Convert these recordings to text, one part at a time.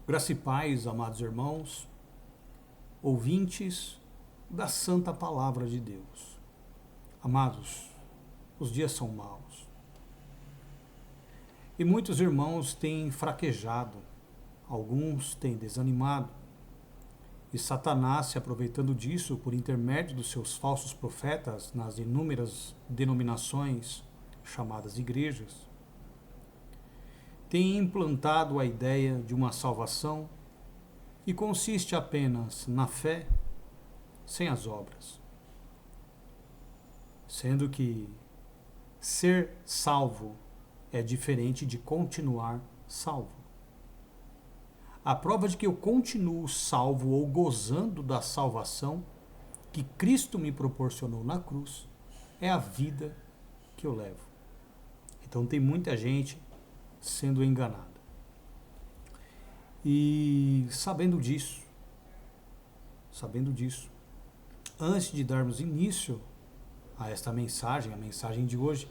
Graça e paz, amados irmãos, ouvintes da Santa Palavra de Deus. Amados, os dias são maus. E muitos irmãos têm fraquejado, alguns têm desanimado. E Satanás, se aproveitando disso por intermédio dos seus falsos profetas nas inúmeras denominações chamadas igrejas, tem implantado a ideia de uma salvação que consiste apenas na fé, sem as obras. Sendo que ser salvo é diferente de continuar salvo. A prova de que eu continuo salvo ou gozando da salvação que Cristo me proporcionou na cruz é a vida que eu levo. Então tem muita gente sendo enganada. E sabendo disso, antes de darmos início a esta mensagem, a mensagem de hoje,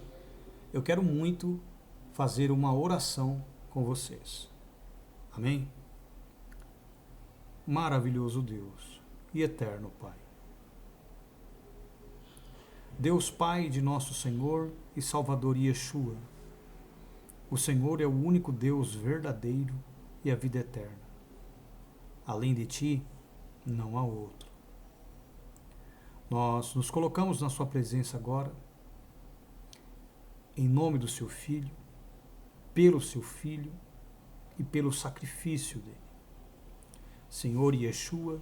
eu quero muito fazer uma oração com vocês. Amém? Maravilhoso Deus e eterno Pai. Deus Pai de nosso Senhor e Salvador Yeshua, o Senhor é o único Deus verdadeiro e a vida eterna. Além de Ti, não há outro. Nós nos colocamos na Sua presença agora, em nome do Seu Filho, pelo Seu Filho e pelo sacrifício dele. Senhor Yeshua,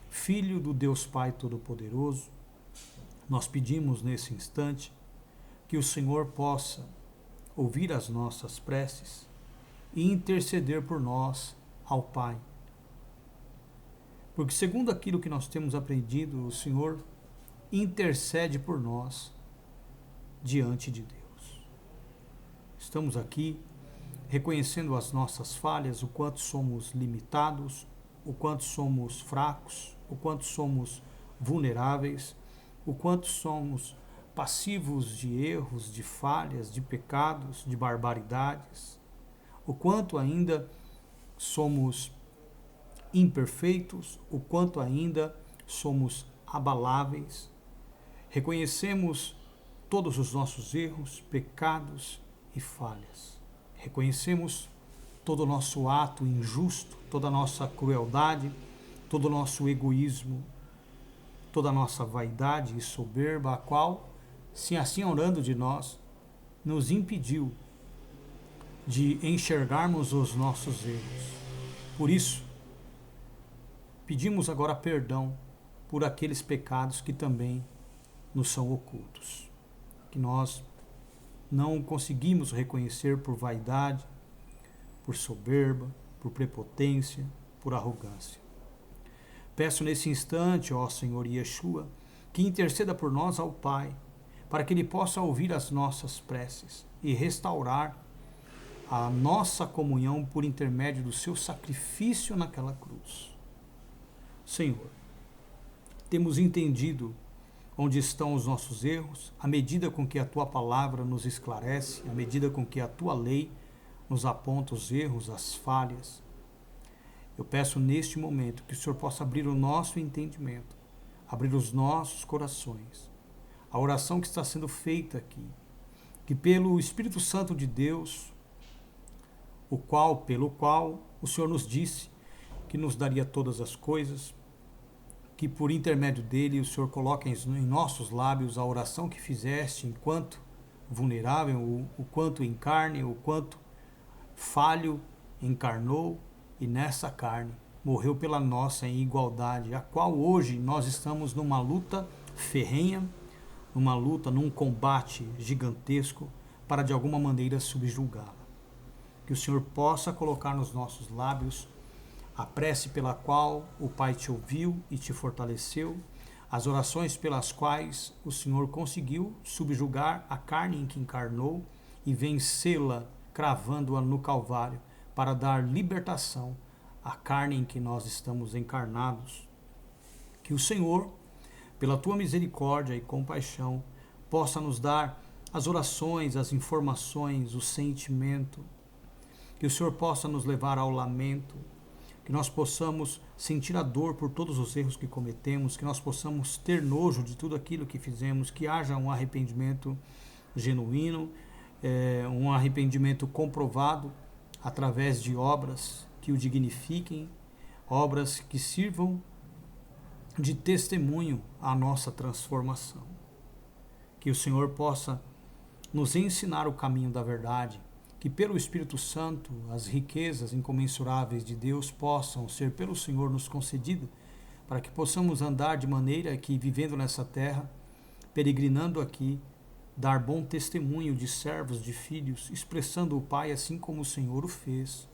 Filho do Deus Pai Todo-Poderoso, nós pedimos nesse instante que o Senhor possa ouvir as nossas preces e interceder por nós ao Pai. Porque segundo aquilo que nós temos aprendido, o Senhor intercede por nós diante de Deus. Estamos aqui reconhecendo as nossas falhas, o quanto somos limitados, o quanto somos fracos, o quanto somos vulneráveis, o quanto somos passivos de erros, de falhas, de pecados, de barbaridades, o quanto ainda somos imperfeitos, o quanto ainda somos abaláveis. Reconhecemos todos os nossos erros, pecados e falhas. Reconhecemos todo o nosso ato injusto, toda a nossa crueldade, todo o nosso egoísmo, toda a nossa vaidade e soberba, a qual, se assim orando de nós, nos impediu de enxergarmos os nossos erros. Por isso, pedimos agora perdão por aqueles pecados que também nos são ocultos, que nós não conseguimos reconhecer por vaidade, por soberba, por prepotência, por arrogância. Peço nesse instante, ó Senhor Yeshua, que interceda por nós ao Pai, para que Ele possa ouvir as nossas preces e restaurar a nossa comunhão por intermédio do seu sacrifício naquela cruz. Senhor, temos entendido onde estão os nossos erros, à medida com que a Tua palavra nos esclarece, à medida com que a Tua lei nos aponta os erros, as falhas. Eu peço neste momento que o Senhor possa abrir o nosso entendimento, abrir os nossos corações. A oração que está sendo feita aqui, que pelo Espírito Santo de Deus, pelo qual o Senhor nos disse que nos daria todas as coisas, que por intermédio dele o Senhor coloque em nossos lábios a oração que fizeste enquanto vulnerável, o quanto em carne, o quanto falho encarnou e nessa carne morreu pela nossa em igualdade, a qual hoje nós estamos numa luta ferrenha, numa luta, num combate gigantesco para de alguma maneira subjugá-la. Que o Senhor possa colocar nos nossos lábios a prece pela qual o Pai te ouviu e te fortaleceu, as orações pelas quais o Senhor conseguiu subjugar a carne em que encarnou e vencê-la, cravando-a no Calvário, para dar libertação à carne em que nós estamos encarnados. Que o Senhor, pela tua misericórdia e compaixão, possa nos dar as orações, as informações, o sentimento, que o Senhor possa nos levar ao lamento, que nós possamos sentir a dor por todos os erros que cometemos, que nós possamos ter nojo de tudo aquilo que fizemos, que haja um arrependimento genuíno, um arrependimento comprovado através de obras que o dignifiquem, obras que sirvam de testemunho à nossa transformação. Que o Senhor possa nos ensinar o caminho da verdade, que pelo Espírito Santo as riquezas incomensuráveis de Deus possam ser pelo Senhor nos concedidas, para que possamos andar de maneira que, vivendo nessa terra, peregrinando aqui, dar bom testemunho de servos, de filhos, expressando o Pai assim como o Senhor o fez,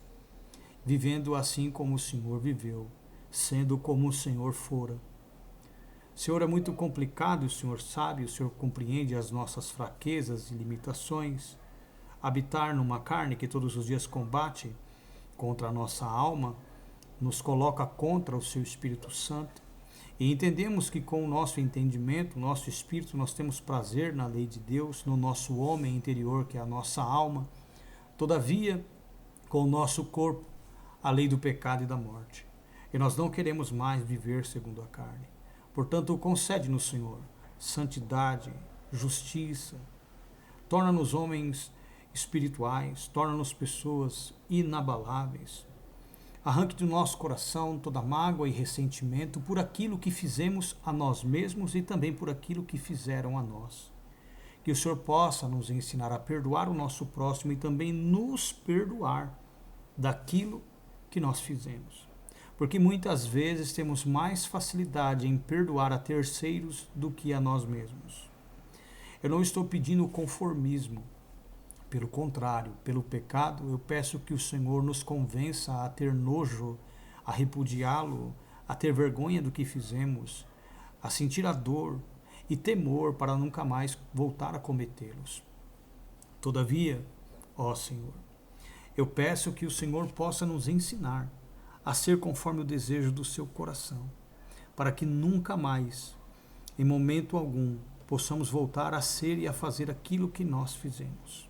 vivendo assim como o Senhor viveu, sendo como o Senhor fora. Senhor, é muito complicado, o Senhor sabe, o Senhor compreende as nossas fraquezas e limitações. Habitar numa carne que todos os dias combate contra a nossa alma, nos coloca contra o seu Espírito Santo. E entendemos que com o nosso entendimento, nosso espírito, nós temos prazer na lei de Deus, no nosso homem interior, que é a nossa alma. Todavia, com o nosso corpo, a lei do pecado e da morte. E nós não queremos mais viver segundo a carne. Portanto, concede-nos, Senhor, santidade, justiça, torna-nos homens espirituais, torna-nos pessoas inabaláveis. Arranque do nosso coração toda mágoa e ressentimento por aquilo que fizemos a nós mesmos e também por aquilo que fizeram a nós. Que o Senhor possa nos ensinar a perdoar o nosso próximo e também nos perdoar daquilo que nós fizemos. Porque muitas vezes temos mais facilidade em perdoar a terceiros do que a nós mesmos. Eu não estou pedindo conformismo. Pelo contrário, pelo pecado, eu peço que o Senhor nos convença a ter nojo, a repudiá-lo, a ter vergonha do que fizemos, a sentir a dor e temor para nunca mais voltar a cometê-los. Todavia, ó Senhor, eu peço que o Senhor possa nos ensinar a ser conforme o desejo do seu coração, para que nunca mais, em momento algum, possamos voltar a ser e a fazer aquilo que nós fizemos.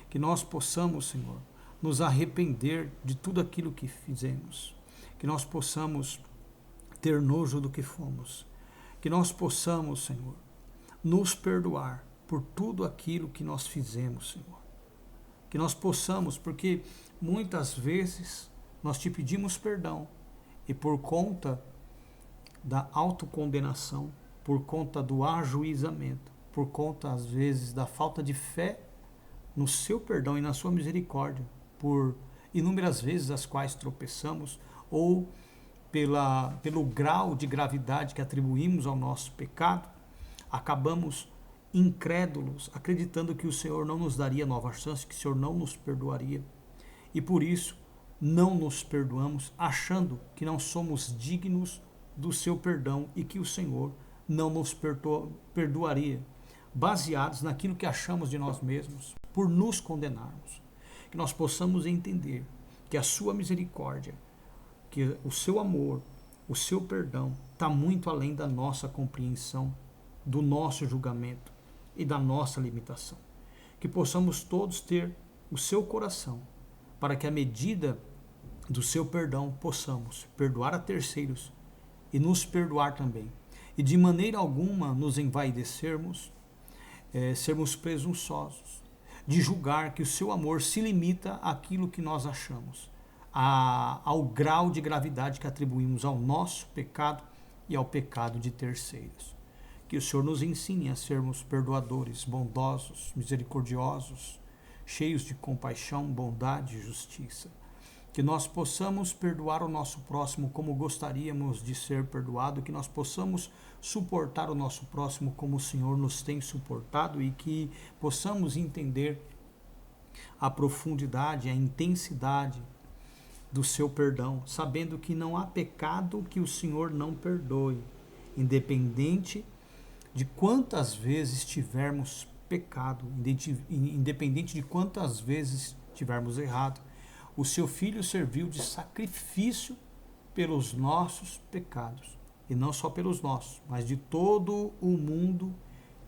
Que nós possamos, Senhor, nos arrepender de tudo aquilo que fizemos. Que nós possamos ter nojo do que fomos. Que nós possamos, Senhor, nos perdoar por tudo aquilo que nós fizemos, Senhor. Que nós possamos, porque muitas vezes nós te pedimos perdão e por conta da autocondenação, por conta do ajuizamento, por conta, às vezes, da falta de fé no seu perdão e na sua misericórdia, por inúmeras vezes as quais tropeçamos, ou pelo grau de gravidade que atribuímos ao nosso pecado, acabamos incrédulos, acreditando que o Senhor não nos daria nova chance, que o Senhor não nos perdoaria. E por isso, não nos perdoamos, achando que não somos dignos do seu perdão e que o Senhor não nos perdoaria, baseados naquilo que achamos de nós mesmos, por nos condenarmos. Que nós possamos entender que a sua misericórdia, que o seu amor, o seu perdão está muito além da nossa compreensão, do nosso julgamento e da nossa limitação. Que possamos todos ter o seu coração, para que à medida do seu perdão possamos perdoar a terceiros e nos perdoar também. E de maneira alguma nos envaidecermos, sermos presunçosos, de julgar que o seu amor se limita àquilo que nós achamos, ao grau de gravidade que atribuímos ao nosso pecado e ao pecado de terceiros. Que o Senhor nos ensine a sermos perdoadores, bondosos, misericordiosos, cheios de compaixão, bondade e justiça. Que nós possamos perdoar o nosso próximo como gostaríamos de ser perdoado, que nós possamos suportar o nosso próximo como o Senhor nos tem suportado e que possamos entender a profundidade, a intensidade do seu perdão, sabendo que não há pecado que o Senhor não perdoe, independente de quantas vezes tivermos pecado, independente de quantas vezes tivermos errado. O seu Filho serviu de sacrifício pelos nossos pecados, e não só pelos nossos, mas de todo o mundo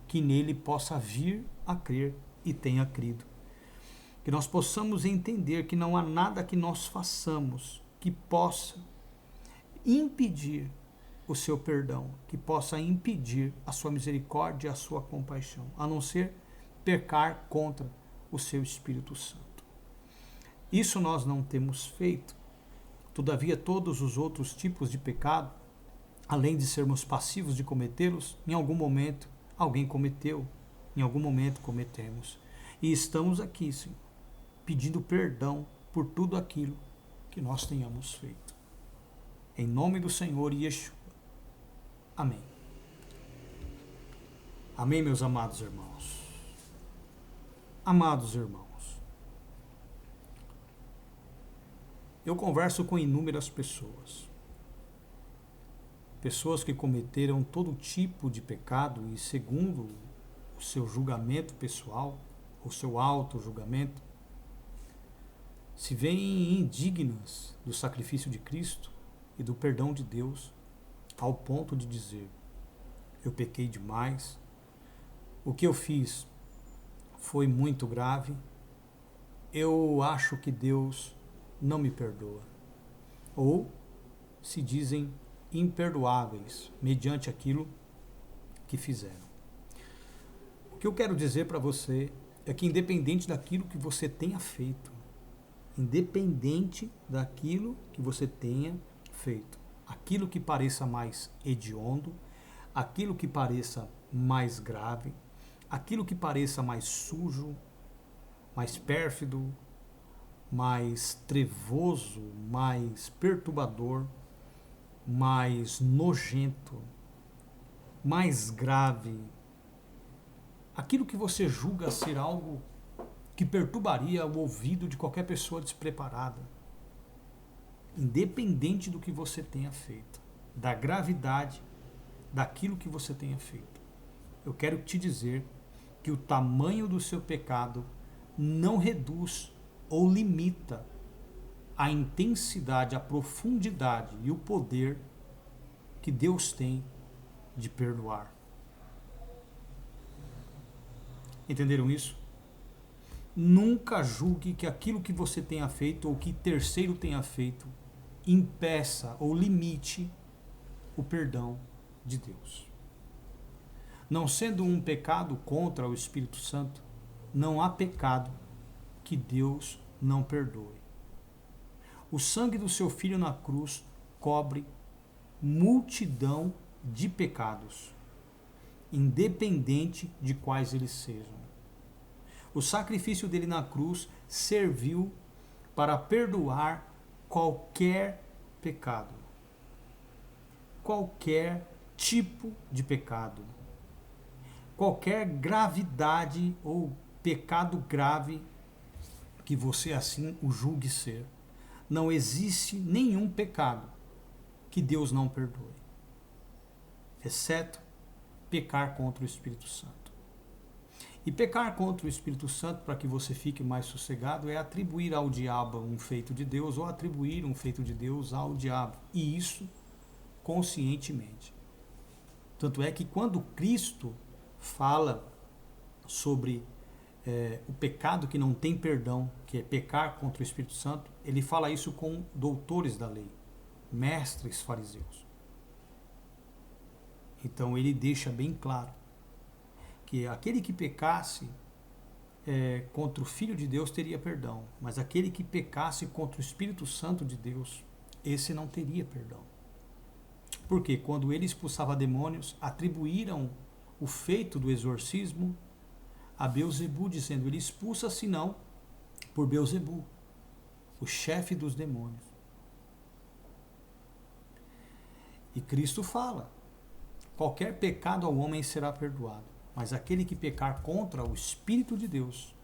que nele possa vir a crer e tenha crido. Que nós possamos entender que não há nada que nós façamos que possa impedir o seu perdão, que possa impedir a sua misericórdia e a sua compaixão, a não ser pecar contra o seu Espírito Santo. Isso nós não temos feito. Todavia, todos os outros tipos de pecado, além de sermos passivos de cometê-los, em algum momento alguém cometeu, em algum momento cometemos. E estamos aqui, Senhor, pedindo perdão por tudo aquilo que nós tenhamos feito. Em nome do Senhor Yeshua. Amém. Amém, meus amados irmãos. Amados irmãos, eu converso com inúmeras pessoas. Pessoas que cometeram todo tipo de pecado e, segundo o seu julgamento pessoal, o seu auto-julgamento, se veem indignas do sacrifício de Cristo e do perdão de Deus, ao ponto de dizer: eu pequei demais, o que eu fiz foi muito grave, eu acho que Deus não me perdoa. Ou se dizem imperdoáveis mediante aquilo que fizeram. O que eu quero dizer para você é que, independente daquilo que você tenha feito, independente daquilo que você tenha feito, aquilo que pareça mais hediondo, aquilo que pareça mais grave, aquilo que pareça mais sujo, mais pérfido, mais trevoso, mais perturbador, mais nojento, mais grave, aquilo que você julga ser algo que perturbaria o ouvido de qualquer pessoa despreparada, independente do que você tenha feito, da gravidade daquilo que você tenha feito, eu quero te dizer que o tamanho do seu pecado não reduz ou limita a intensidade, a profundidade e o poder que Deus tem de perdoar. Entenderam isso? Nunca julgue que aquilo que você tenha feito ou que terceiro tenha feito impeça ou limite o perdão de Deus. Não sendo um pecado contra o Espírito Santo, não há pecado que Deus não perdoe. O sangue do seu Filho na cruz cobre multidão de pecados, independente de quais eles sejam. O sacrifício dele na cruz serviu para perdoar qualquer pecado, qualquer tipo de pecado, qualquer gravidade ou pecado grave que você assim o julgue ser. Não existe nenhum pecado que Deus não perdoe, exceto pecar contra o Espírito Santo. E pecar contra o Espírito Santo, para que você fique mais sossegado, é atribuir ao diabo um feito de Deus ou atribuir um feito de Deus ao diabo. E isso conscientemente. Tanto é que quando Cristo fala sobre o pecado que não tem perdão, que é pecar contra o Espírito Santo, ele fala isso com doutores da lei, mestres fariseus. Então ele deixa bem claro que aquele que pecasse contra o Filho de Deus teria perdão, mas aquele que pecasse contra o Espírito Santo de Deus, esse não teria perdão. Porque quando ele expulsava demônios, atribuíram o feito do exorcismo a Beelzebu, dizendo: ele expulsa senão por Beelzebu, o chefe dos demônios. E Cristo fala: qualquer pecado ao homem será perdoado, mas aquele que pecar contra o Espírito de Deus,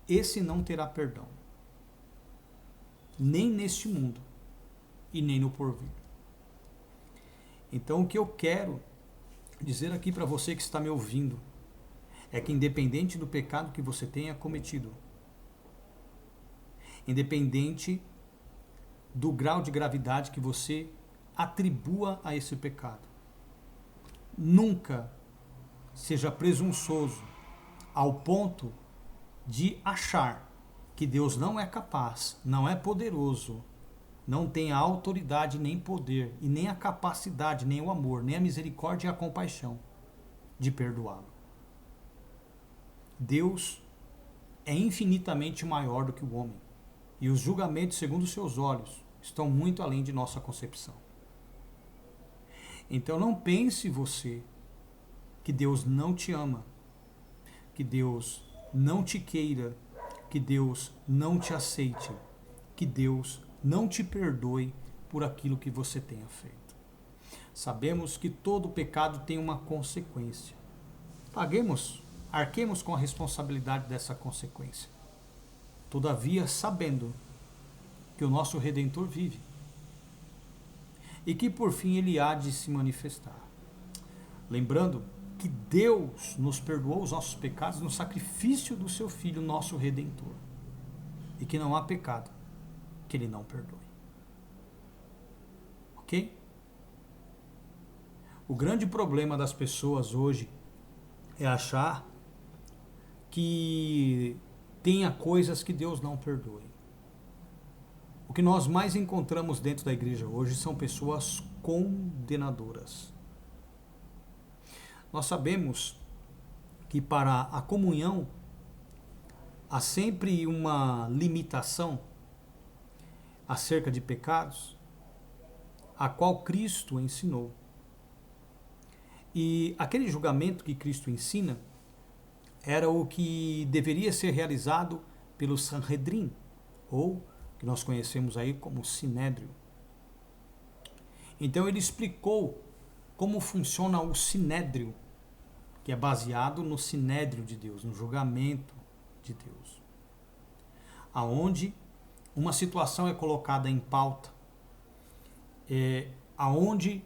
esse não terá perdão, nem neste mundo e nem no porvir. Então, o que eu quero dizer aqui para você que está me ouvindo é que, independente do pecado que você tenha cometido, independente do grau de gravidade que você atribua a esse pecado, nunca seja presunçoso ao ponto de achar que Deus não é capaz, não é poderoso não tem a autoridade, nem poder, e nem a capacidade, nem o amor, nem a misericórdia e a compaixão de perdoá-lo. Deus é infinitamente maior do que o homem, e os julgamentos, segundo os seus olhos, estão muito além de nossa concepção. Então não pense você que Deus não te ama, que Deus não te queira, que Deus não te aceite, que Deus não te perdoe por aquilo que você tenha feito. Sabemos que todo pecado tem uma consequência. Arquemos com a responsabilidade dessa consequência. Todavia, sabendo que o nosso Redentor vive e que por fim ele há de se manifestar. Lembrando que Deus nos perdoou os nossos pecados no sacrifício do seu Filho, nosso Redentor, e que não há pecado que ele não perdoe. Ok? O grande problema das pessoas hoje é achar que tenha coisas que Deus não perdoe. O que nós mais encontramos dentro da igreja hoje são pessoas condenadoras. Nós sabemos que para a comunhão há sempre uma limitação acerca de pecados, a qual Cristo ensinou. E aquele julgamento que Cristo ensina era o que deveria ser realizado pelo Sanhedrin, ou que nós conhecemos aí como Sinédrio. Então ele explicou como funciona o Sinédrio, que é baseado no Sinédrio de Deus, no julgamento de Deus, aonde uma situação é colocada em pauta, aonde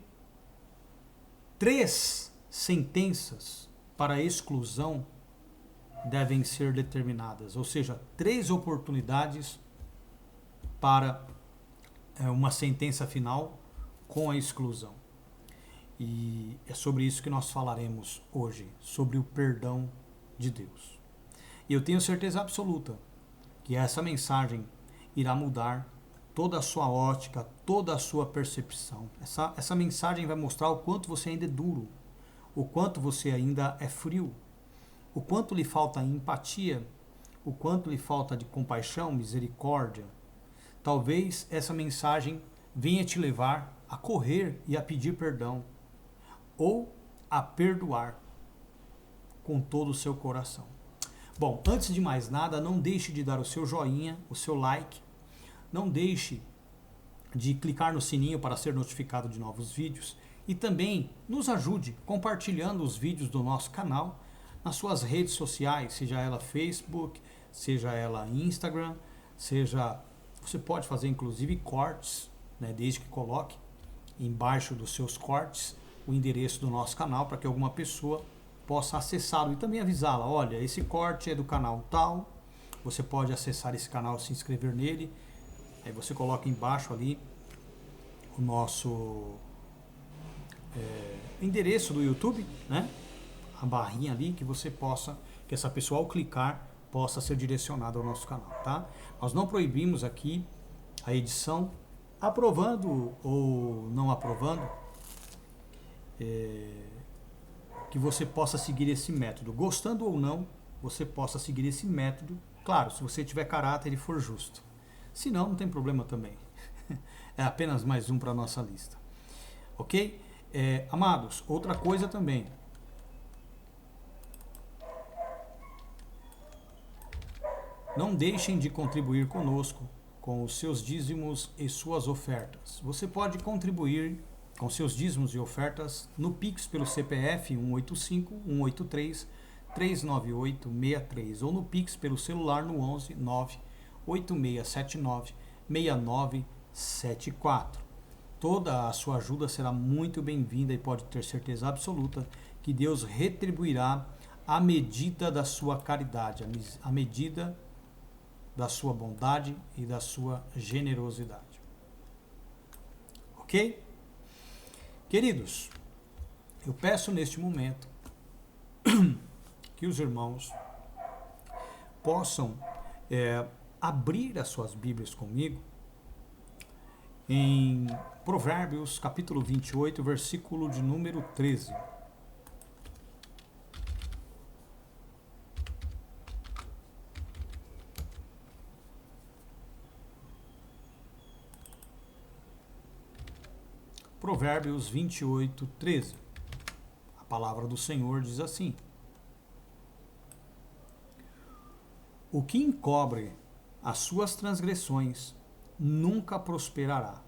3 sentenças para exclusão devem ser determinadas, ou seja, 3 oportunidades para uma sentença final com a exclusão. E é sobre isso que nós falaremos hoje, sobre o perdão de Deus. E eu tenho certeza absoluta que essa mensagem irá mudar toda a sua ótica, toda a sua percepção. Essa mensagem vai mostrar o quanto você ainda é duro, o quanto você ainda é frio, o quanto lhe falta empatia, o quanto lhe falta de compaixão, misericórdia. Talvez essa mensagem venha te levar a correr e a pedir perdão, ou a perdoar com todo o seu coração. Bom, antes de mais nada, não deixe de dar o seu joinha, o seu like, não deixe de clicar no sininho para ser notificado de novos vídeos e também nos ajude compartilhando os vídeos do nosso canal nas suas redes sociais, seja ela Facebook, seja ela Instagram, você pode fazer inclusive cortes, né, desde que coloque embaixo dos seus cortes o endereço do nosso canal para que alguma pessoa possa acessá-lo e também avisá-la, olha, esse corte é do canal tal, você pode acessar esse canal, se inscrever nele, aí você coloca embaixo ali o nosso endereço do YouTube, né? A barrinha ali que essa pessoa ao clicar possa ser direcionada ao nosso canal, tá? Nós não proibimos aqui a edição, aprovando ou não aprovando, que você possa seguir esse método. Gostando ou não, você possa seguir esse método. Claro, se você tiver caráter e for justo. Se não, não tem problema também. É apenas mais um para a nossa lista. Ok? Amados, outra coisa também. Não deixem de contribuir conosco com os seus dízimos e suas ofertas. Você pode contribuir com seus dízimos e ofertas no Pix pelo CPF 185 183 398 63 ou no Pix pelo celular no 11 98679 6974. Toda a sua ajuda será muito bem-vinda e pode ter certeza absoluta que Deus retribuirá à medida da sua caridade, à medida da sua bondade e da sua generosidade. Ok? Queridos, eu peço neste momento que os irmãos possam abrir as suas Bíblias comigo em Provérbios, capítulo 28, versículo de número 13. Provérbios 28, 13. A palavra do Senhor diz assim: o que encobre as suas transgressões nunca prosperará,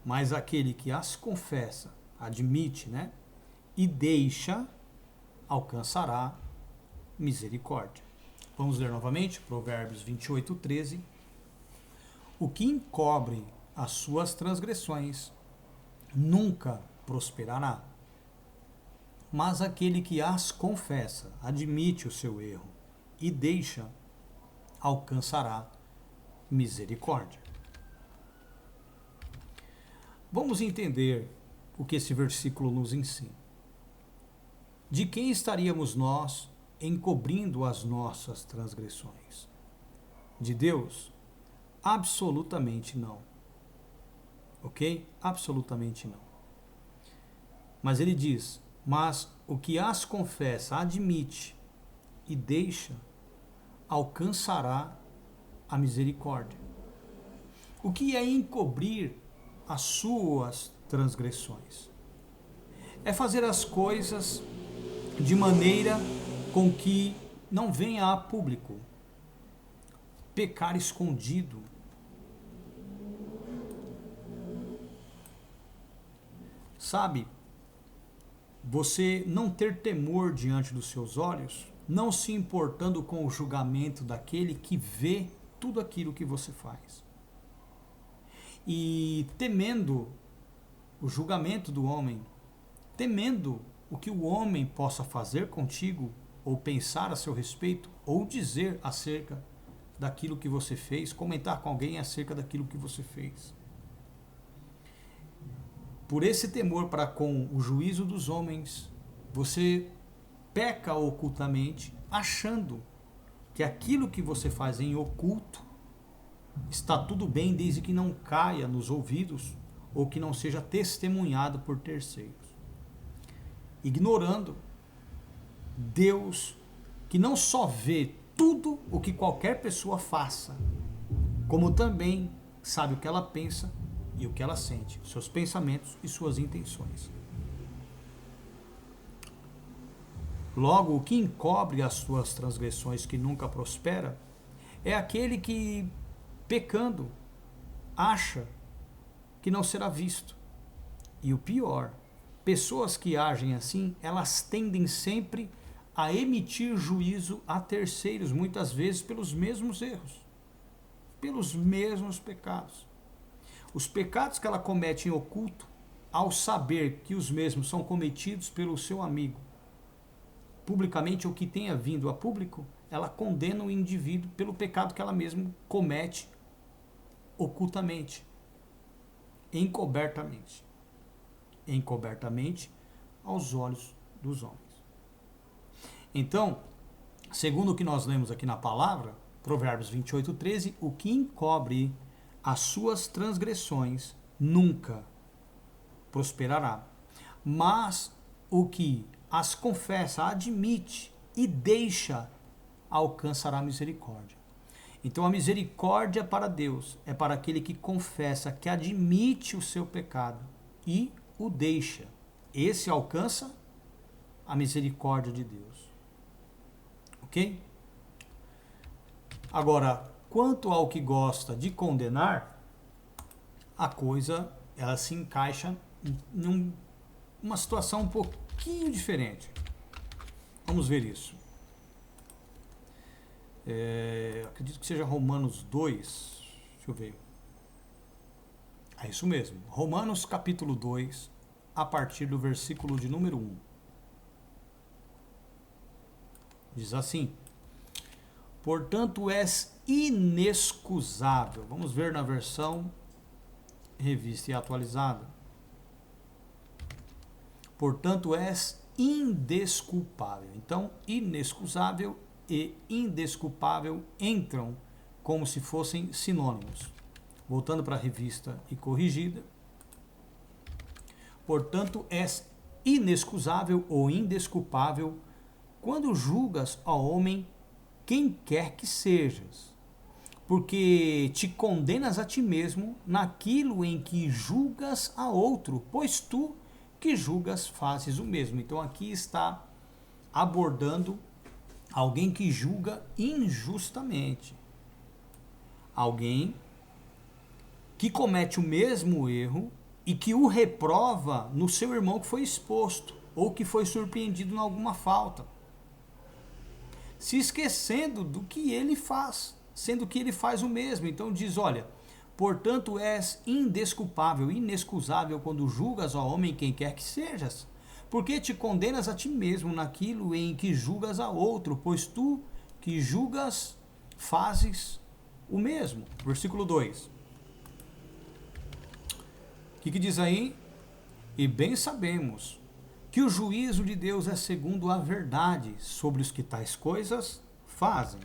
mas aquele que as confessa, admite, e deixa, alcançará misericórdia. Vamos ler novamente, Provérbios 28, 13. O que encobre as suas transgressões nunca prosperará, mas aquele que as confessa, admite o seu erro e deixa, alcançará misericórdia. Vamos entender o que esse versículo nos ensina. De quem estaríamos nós encobrindo as nossas transgressões? De Deus? Absolutamente não. Ok? Absolutamente não. Mas ele diz: mas o que as confessa, admite e deixa, alcançará a misericórdia. O que é encobrir as suas transgressões? É fazer as coisas de maneira com que não venha a público. Pecar escondido. Sabe, você não ter temor diante dos seus olhos, não se importando com o julgamento daquele que vê tudo aquilo que você faz. E temendo o julgamento do homem, temendo o que o homem possa fazer contigo, ou pensar a seu respeito, ou dizer acerca daquilo que você fez, comentar com alguém acerca daquilo que você fez. Por esse temor para com o juízo dos homens, você peca ocultamente, achando que aquilo que você faz em oculto está tudo bem desde que não caia nos ouvidos ou que não seja testemunhado por terceiros. Ignorando Deus, que não só vê tudo o que qualquer pessoa faça, como também sabe o que ela pensa e o que ela sente, seus pensamentos e suas intenções. Logo, o que encobre as suas transgressões que nunca prospera é aquele que, pecando, acha que não será visto. E o pior, pessoas que agem assim, elas tendem sempre a emitir juízo a terceiros, muitas vezes pelos mesmos erros, pelos mesmos pecados. Os pecados que ela comete em oculto, ao saber que os mesmos são cometidos pelo seu amigo, publicamente ou que tenha vindo a público, ela condena o indivíduo pelo pecado que ela mesma comete ocultamente, encobertamente aos olhos dos homens. Então, segundo o que nós lemos aqui na palavra, Provérbios 28, 13, o que encobre as suas transgressões nunca prosperará, mas o que as confessa, admite e deixa, alcançará misericórdia. Então a misericórdia para Deus é para aquele que confessa, que admite o seu pecado e o deixa. Esse alcança a misericórdia de Deus. Ok? Agora, quanto ao que gosta de condenar, a coisa ela se encaixa numa situação um pouquinho diferente. Vamos ver isso. Acredito que seja Romanos 2. Deixa eu ver. É isso mesmo. Romanos capítulo 2, a partir do versículo de número 1. Diz assim: portanto, és inexcusável. Vamos ver na versão revista e atualizada. Portanto, és indesculpável. Então, inexcusável e indesculpável entram como se fossem sinônimos. Voltando para a revista e corrigida. Portanto, és inexcusável ou indesculpável quando julgas ao homem quem quer que sejas, porque te condenas a ti mesmo naquilo em que julgas a outro, pois tu que julgas fazes o mesmo. Então aqui está abordando alguém que julga injustamente. Alguém que comete o mesmo erro e que o reprova no seu irmão que foi exposto ou que foi surpreendido em alguma falta, se esquecendo do que ele faz, sendo que ele faz o mesmo. Então diz, olha, portanto és indesculpável, inexcusável quando julgas ao homem quem quer que sejas, porque te condenas a ti mesmo naquilo em que julgas a outro, pois tu que julgas fazes o mesmo. Versículo 2. O que diz aí? E bem sabemos que o juízo de Deus é segundo a verdade sobre os que tais coisas fazem.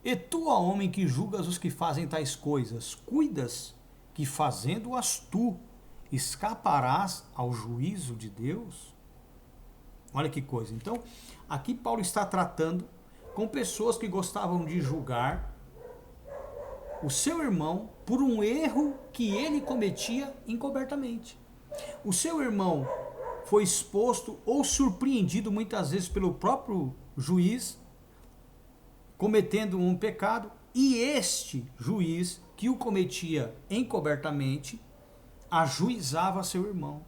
E tu, ó homem que julgas os que fazem tais coisas, cuidas que fazendo-as tu, escaparás ao juízo de Deus? Olha que coisa. Então, aqui Paulo está tratando com pessoas que gostavam de julgar o seu irmão por um erro que ele cometia encobertamente. O seu irmão foi exposto ou surpreendido muitas vezes pelo próprio juiz cometendo um pecado, e este juiz que o cometia encobertamente ajuizava seu irmão,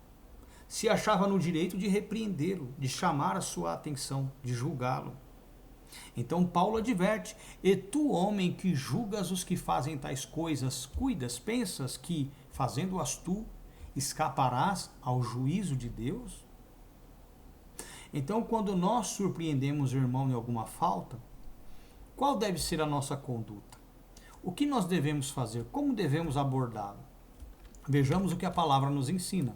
se achava no direito de repreendê-lo, de chamar a sua atenção, de julgá-lo. Então Paulo adverte, e tu, homem que julgas os que fazem tais coisas, cuidas, pensas que, fazendo-as tu, escaparás ao juízo de Deus? Então, quando nós surpreendemos o irmão em alguma falta, qual deve ser a nossa conduta? O que nós devemos fazer? Como devemos abordá-lo? Vejamos o que a palavra nos ensina.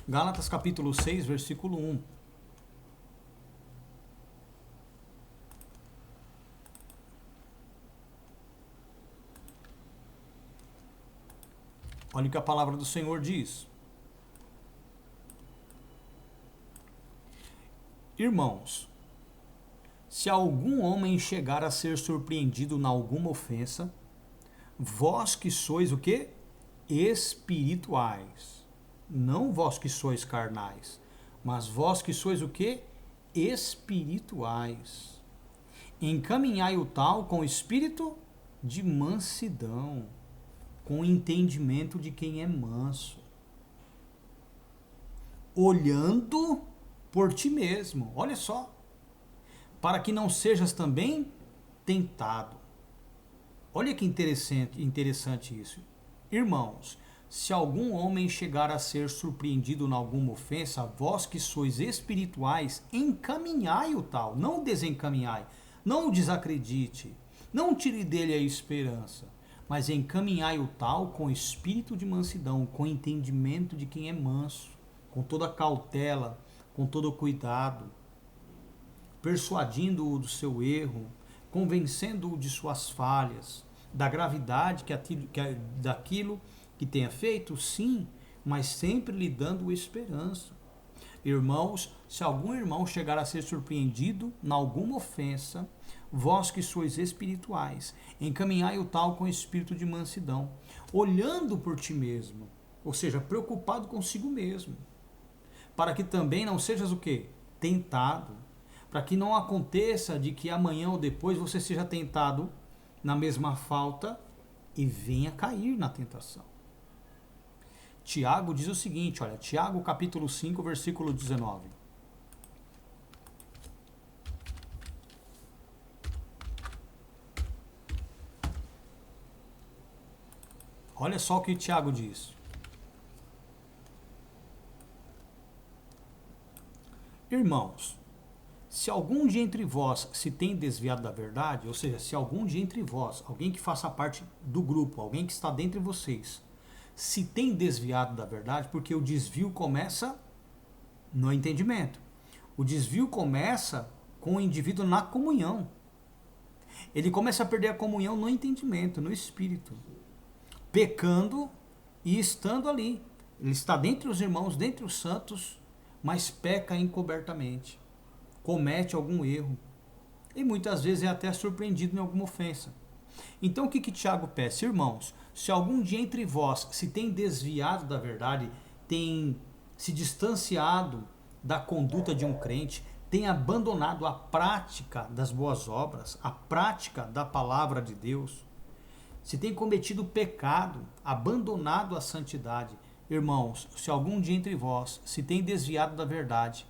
Gálatas capítulo 6, versículo 1. Olha o que a palavra do Senhor diz. Irmãos, se algum homem chegar a ser surpreendido em alguma ofensa, vós que sois o quê? Espirituais. Não vós que sois carnais, mas vós que sois o quê? Espirituais. Encaminhai o tal com espírito de mansidão, com entendimento de quem é manso, olhando por ti mesmo, olha só, para que não sejas também tentado. Olha que interessante isso. Irmãos, se algum homem chegar a ser surpreendido em alguma ofensa, vós que sois espirituais, encaminhai o tal, não o desencaminhai, não o desacredite, não tire dele a esperança, mas encaminhai o tal com espírito de mansidão, com entendimento de quem é manso, com toda cautela, com todo cuidado, persuadindo-o do seu erro, convencendo-o de suas falhas, da gravidade daquilo que tenha feito, sim, mas sempre lhe dando esperança. Irmãos, se algum irmão chegar a ser surpreendido em alguma ofensa, vós que sois espirituais, encaminhai o tal com espírito de mansidão, olhando por ti mesmo, ou seja, preocupado consigo mesmo, para que também não sejas o quê? Tentado, para que não aconteça de que amanhã ou depois você seja tentado na mesma falta e venha cair na tentação. Tiago diz o seguinte, olha, Tiago capítulo 5, versículo 19. Olha só o que Tiago diz. Irmãos, se algum de entre vós se tem desviado da verdade, ou seja, se algum de entre vós, alguém que faça parte do grupo, alguém que está dentre vocês, se tem desviado da verdade, porque o desvio começa no entendimento. O desvio começa com o indivíduo na comunhão. Ele começa a perder a comunhão no entendimento, no espírito, pecando e estando ali. Ele está dentre os irmãos, dentre os santos, mas peca encobertamente, comete algum erro e muitas vezes é até surpreendido em alguma ofensa. Então o que Tiago peça? Irmãos, se algum dia entre vós se tem desviado da verdade, tem se distanciado da conduta de um crente, tem abandonado a prática das boas obras, a prática da palavra de Deus, se tem cometido pecado, abandonado a santidade, irmãos, se algum dia entre vós se tem desviado da verdade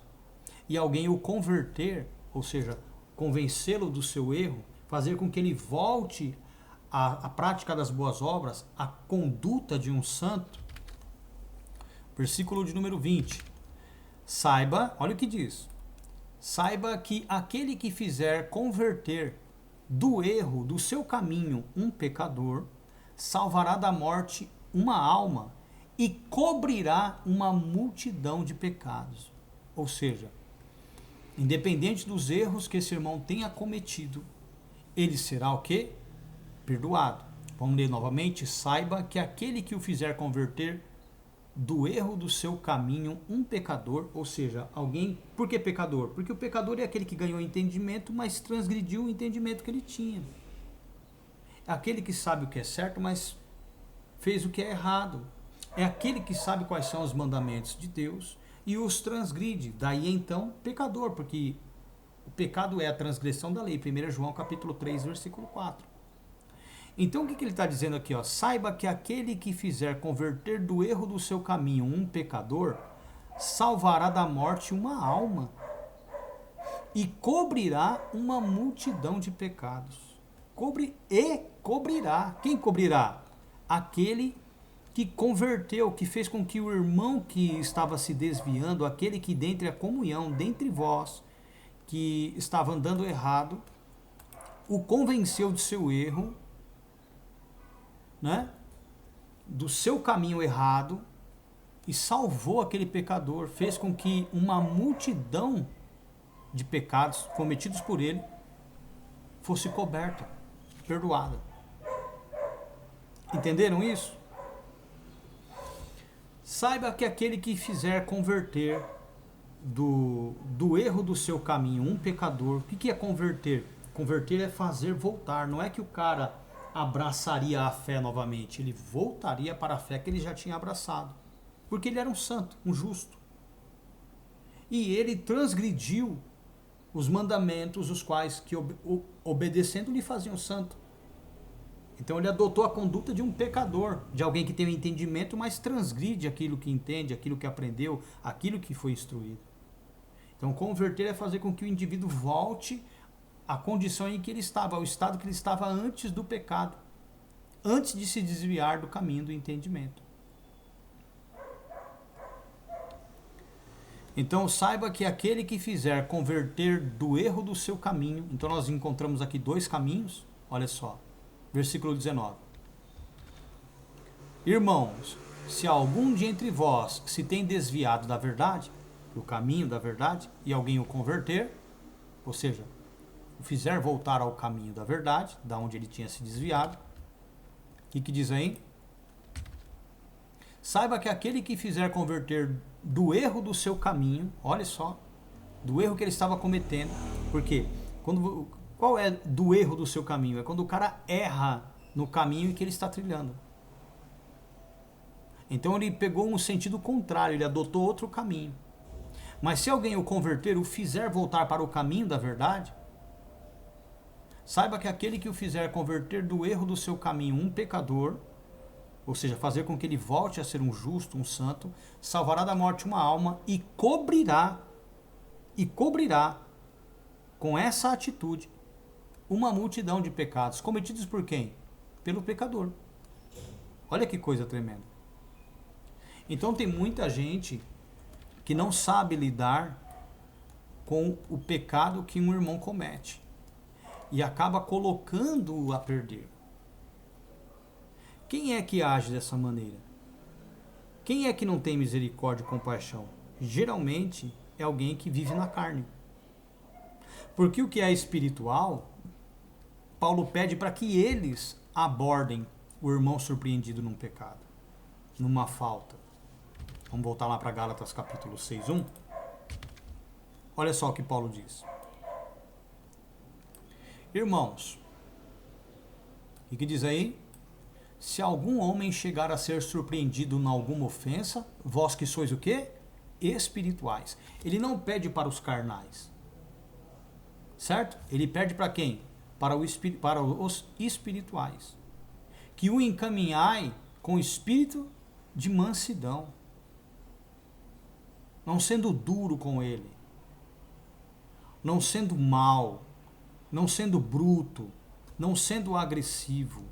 e alguém o converter, ou seja, convencê-lo do seu erro, fazer com que ele volte à prática das boas obras, à conduta de um santo. Versículo de número 20. Saiba, olha o que diz. Saiba que aquele que fizer converter do erro do seu caminho um pecador, salvará da morte uma alma e cobrirá uma multidão de pecados. Ou seja, independente dos erros que esse irmão tenha cometido, ele será o quê? Perdoado. Vamos ler novamente. Saiba que aquele que o fizer converter do erro do seu caminho um pecador, ou seja, alguém... Por que pecador? Porque o pecador é aquele que ganhou entendimento, mas transgrediu o entendimento que ele tinha. É aquele que sabe o que é certo, mas fez o que é errado. É aquele que sabe quais são os mandamentos de Deus e os transgride. Daí então, pecador, porque o pecado é a transgressão da lei. 1 João capítulo 3, versículo 4. Então o que ele está dizendo aqui? Ó? Saiba que aquele que fizer converter do erro do seu caminho um pecador, salvará da morte uma alma e cobrirá uma multidão de pecados. Cobrirá. Quem cobrirá? Aquele que converteu, que fez com que o irmão que estava se desviando, aquele que dentre a comunhão, dentre vós, que estava andando errado, o convenceu de seu erro, né? Do seu caminho errado, e salvou aquele pecador, fez com que uma multidão de pecados cometidos por ele fosse coberta, perdoada. Entenderam isso? Saiba que aquele que fizer converter do erro do seu caminho um pecador, o que é converter? Converter é fazer voltar, não é que o cara abraçaria a fé novamente, ele voltaria para a fé que ele já tinha abraçado, porque ele era um santo, um justo, e ele transgrediu os mandamentos, os quais que obedecendo lhe faziam santo. Então ele adotou a conduta de um pecador, de alguém que tem um entendimento, mas transgride aquilo que entende, aquilo que aprendeu, aquilo que foi instruído. Então converter é fazer com que o indivíduo volte à condição em que ele estava, ao estado que ele estava antes do pecado, antes de se desviar do caminho do entendimento. Então saiba que aquele que fizer converter do erro do seu caminho, então nós encontramos aqui dois caminhos, olha só, versículo 19. Irmãos, se algum de entre vós se tem desviado da verdade, do caminho da verdade, e alguém o converter, ou seja, o fizer voltar ao caminho da verdade, da onde ele tinha se desviado, o que diz aí? Saiba que aquele que fizer converter do erro do seu caminho, olha só, do erro que ele estava cometendo, porque qual é do erro do seu caminho? É quando o cara erra no caminho que ele está trilhando. Então ele pegou um sentido contrário, ele adotou outro caminho. Mas se alguém o converter, o fizer voltar para o caminho da verdade, saiba que aquele que o fizer converter do erro do seu caminho um pecador, ou seja, fazer com que ele volte a ser um justo, um santo, salvará da morte uma alma e cobrirá com essa atitude uma multidão de pecados cometidos por quem? Pelo pecador. Olha que coisa tremenda. Então tem muita gente que não sabe lidar com o pecado que um irmão comete e acaba colocando-o a perder. Quem é que age dessa maneira? Quem é que não tem misericórdia e compaixão? geralmente é alguém que vive na carne. Porque o que é espiritual, Paulo pede para que eles abordem o irmão surpreendido num pecado, numa falta. Vamos voltar lá para Gálatas capítulo 6:1. Olha só o que Paulo diz. Irmãos, o que diz aí? Se algum homem chegar a ser surpreendido em alguma ofensa, vós que sois o quê? Espirituais. Ele não pede para os carnais. Certo? Ele pede para quem? Para os espirituais. Que o encaminhai com espírito de mansidão. Não sendo duro com ele. Não sendo mau. Não sendo bruto. Não sendo agressivo.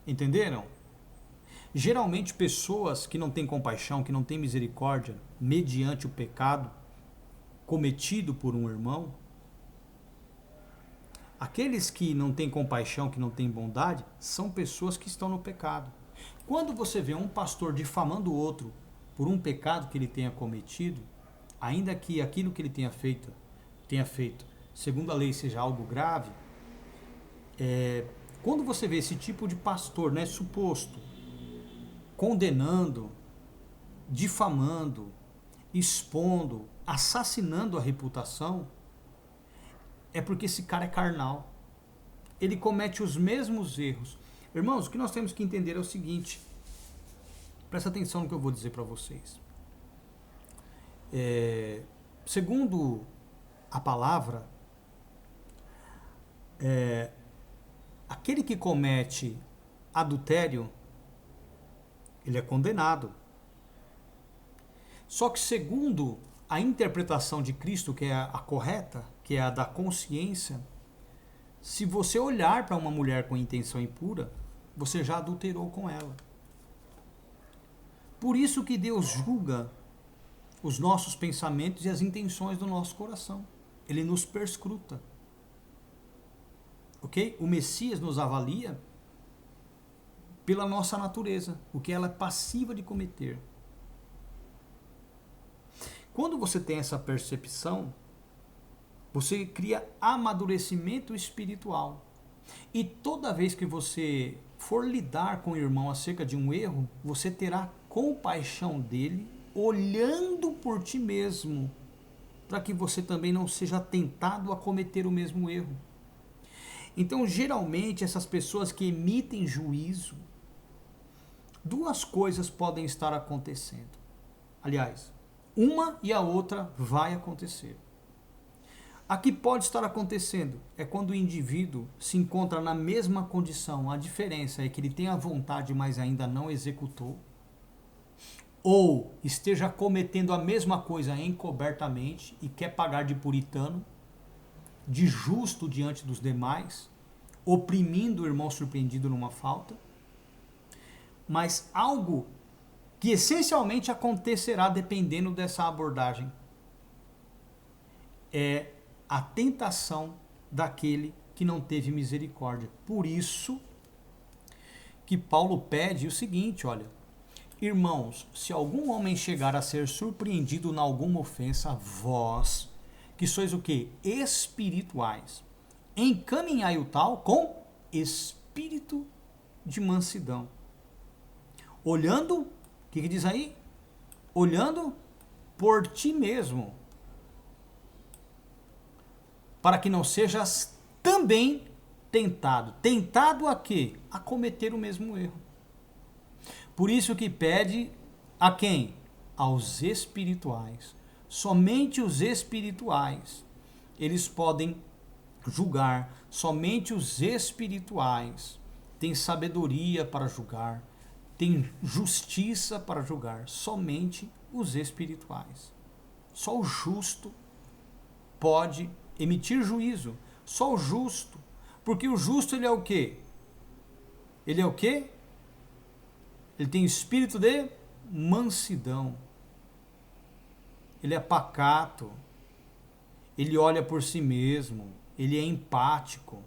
Entenderam? Geralmente pessoas que não têm compaixão, que não têm misericórdia, mediante o pecado cometido por um irmão, aqueles que não têm compaixão, que não têm bondade, são pessoas que estão no pecado. Quando você vê um pastor difamando o outro por um pecado que ele tenha cometido, ainda que aquilo que ele tenha feito, segundo a lei, seja algo grave, quando você vê esse tipo de pastor, né, suposto, condenando, difamando, expondo, assassinando a reputação, é porque esse cara é carnal. Ele comete os mesmos erros. Irmãos, o que nós temos que entender é o seguinte, presta atenção no que eu vou dizer para vocês. Segundo a palavra, aquele que comete adultério, ele é condenado. Só que segundo a interpretação de Cristo, que é a correta, que é a da consciência, se você olhar para uma mulher com intenção impura, você já adulterou com ela. Por isso que Deus julga os nossos pensamentos e as intenções do nosso coração. Ele nos perscruta. Ok? O Messias nos avalia pela nossa natureza, o que ela é passiva de cometer. Quando você tem essa percepção, você cria amadurecimento espiritual. E toda vez que você for lidar com o irmão acerca de um erro, você terá compaixão dele, olhando por ti mesmo, para que você também não seja tentado a cometer o mesmo erro. Então, geralmente, essas pessoas que emitem juízo, duas coisas podem estar acontecendo. Aliás, uma e a outra vai acontecer. A que pode estar acontecendo é quando o indivíduo se encontra na mesma condição. A diferença é que ele tem a vontade, mas ainda não executou. Ou esteja cometendo a mesma coisa encobertamente e quer pagar de puritano, de justo diante dos demais, oprimindo o irmão surpreendido numa falta. Mas algo que essencialmente acontecerá dependendo dessa abordagem é a tentação daquele que não teve misericórdia. Por isso que Paulo pede o seguinte, olha, irmãos, se algum homem chegar a ser surpreendido em alguma ofensa, vós, que sois o quê? Espirituais, encaminhai o tal com espírito de mansidão. Olhando, o que diz aí? Olhando por ti mesmo, para que não sejas também tentado. Tentado a quê? A cometer o mesmo erro. Por isso que pede a quem? Aos espirituais. Somente os espirituais, eles podem julgar. Somente os espirituais têm sabedoria para julgar. Tem justiça para julgar, somente os espirituais. Só o justo pode emitir juízo, só o justo. Porque o justo, ele é o quê? Ele é o quê? Ele tem espírito de mansidão. Ele é pacato. Ele olha por si mesmo. Ele é empático.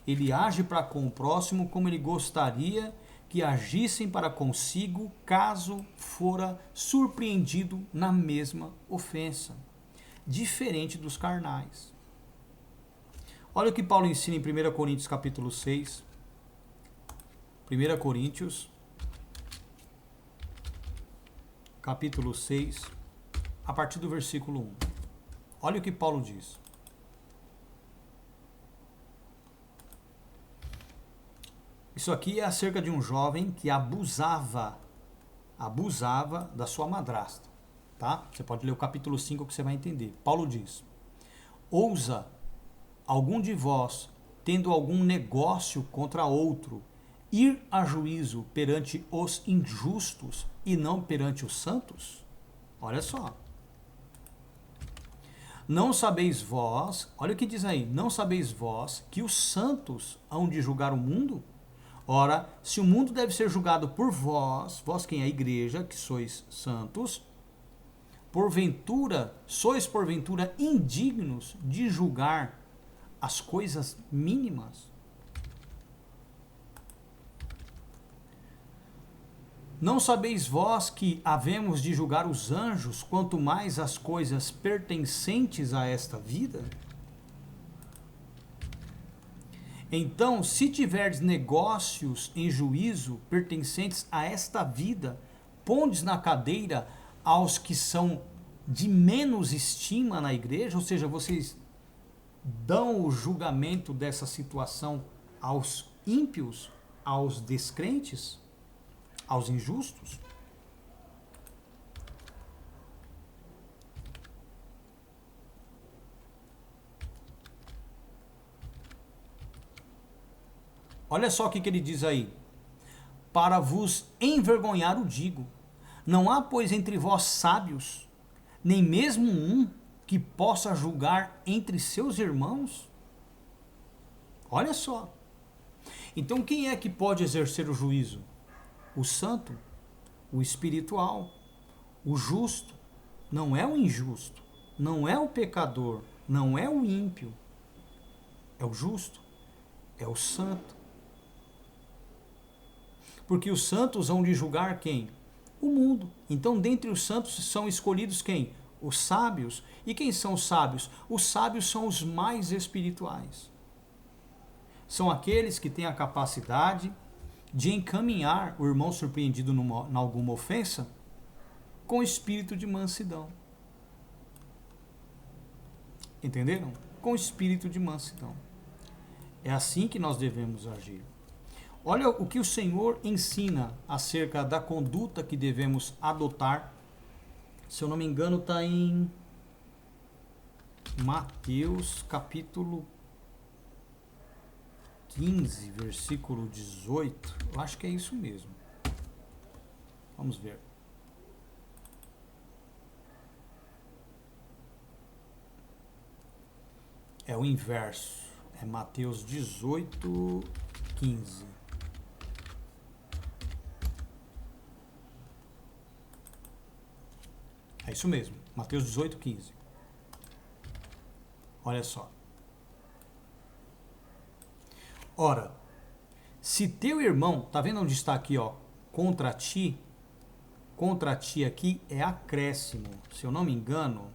Ele age para com o próximo como ele gostaria que agissem para consigo, caso fora surpreendido na mesma ofensa, diferente dos carnais. Olha o que Paulo ensina em 1 Coríntios capítulo 6. 1 Coríntios, capítulo 6, a partir do versículo 1. Olha o que Paulo diz. Isso aqui é acerca de um jovem que abusava da sua madrasta, tá? Você pode ler o capítulo 5 que você vai entender. Paulo diz: ousa algum de vós, tendo algum negócio contra outro, ir a juízo perante os injustos e não perante os santos? Olha só. Não sabeis vós, olha o que diz aí, não sabeis vós que os santos hão de julgar o mundo? Ora, se o mundo deve ser julgado por vós, vós quem é a igreja, que sois santos, sois porventura indignos de julgar as coisas mínimas? Não sabeis vós que havemos de julgar os anjos, quanto mais as coisas pertencentes a esta vida? Então, se tiverdes negócios em juízo pertencentes a esta vida, pondes na cadeira aos que são de menos estima na igreja, ou seja, vocês dão o julgamento dessa situação aos ímpios, aos descrentes, aos injustos? Olha só o que ele diz aí. Para vos envergonhar o digo, não há, pois, entre vós sábios, nem mesmo um que possa julgar entre seus irmãos? Olha só. Então quem é que pode exercer o juízo? O santo, o espiritual, o justo. Não é o injusto, não é o pecador, não é o ímpio. É o justo, é o santo. Porque os santos hão de julgar quem? O mundo. Então, dentre os santos são escolhidos quem? Os sábios. E quem são os sábios? Os sábios são os mais espirituais. São aqueles que têm a capacidade de encaminhar o irmão surpreendido em alguma ofensa com espírito de mansidão. Entenderam? Com espírito de mansidão. É assim que nós devemos agir. Olha o que o Senhor ensina acerca da conduta que devemos adotar. Se eu não me engano, está em Mateus capítulo 15, versículo 18. Eu acho que é isso mesmo. Vamos ver. É o inverso. É Mateus 18, 15. É isso mesmo, Mateus 18, 15. Olha só. Ora, se teu irmão, tá vendo onde está aqui, ó, contra ti aqui é acréscimo. Se eu não me engano,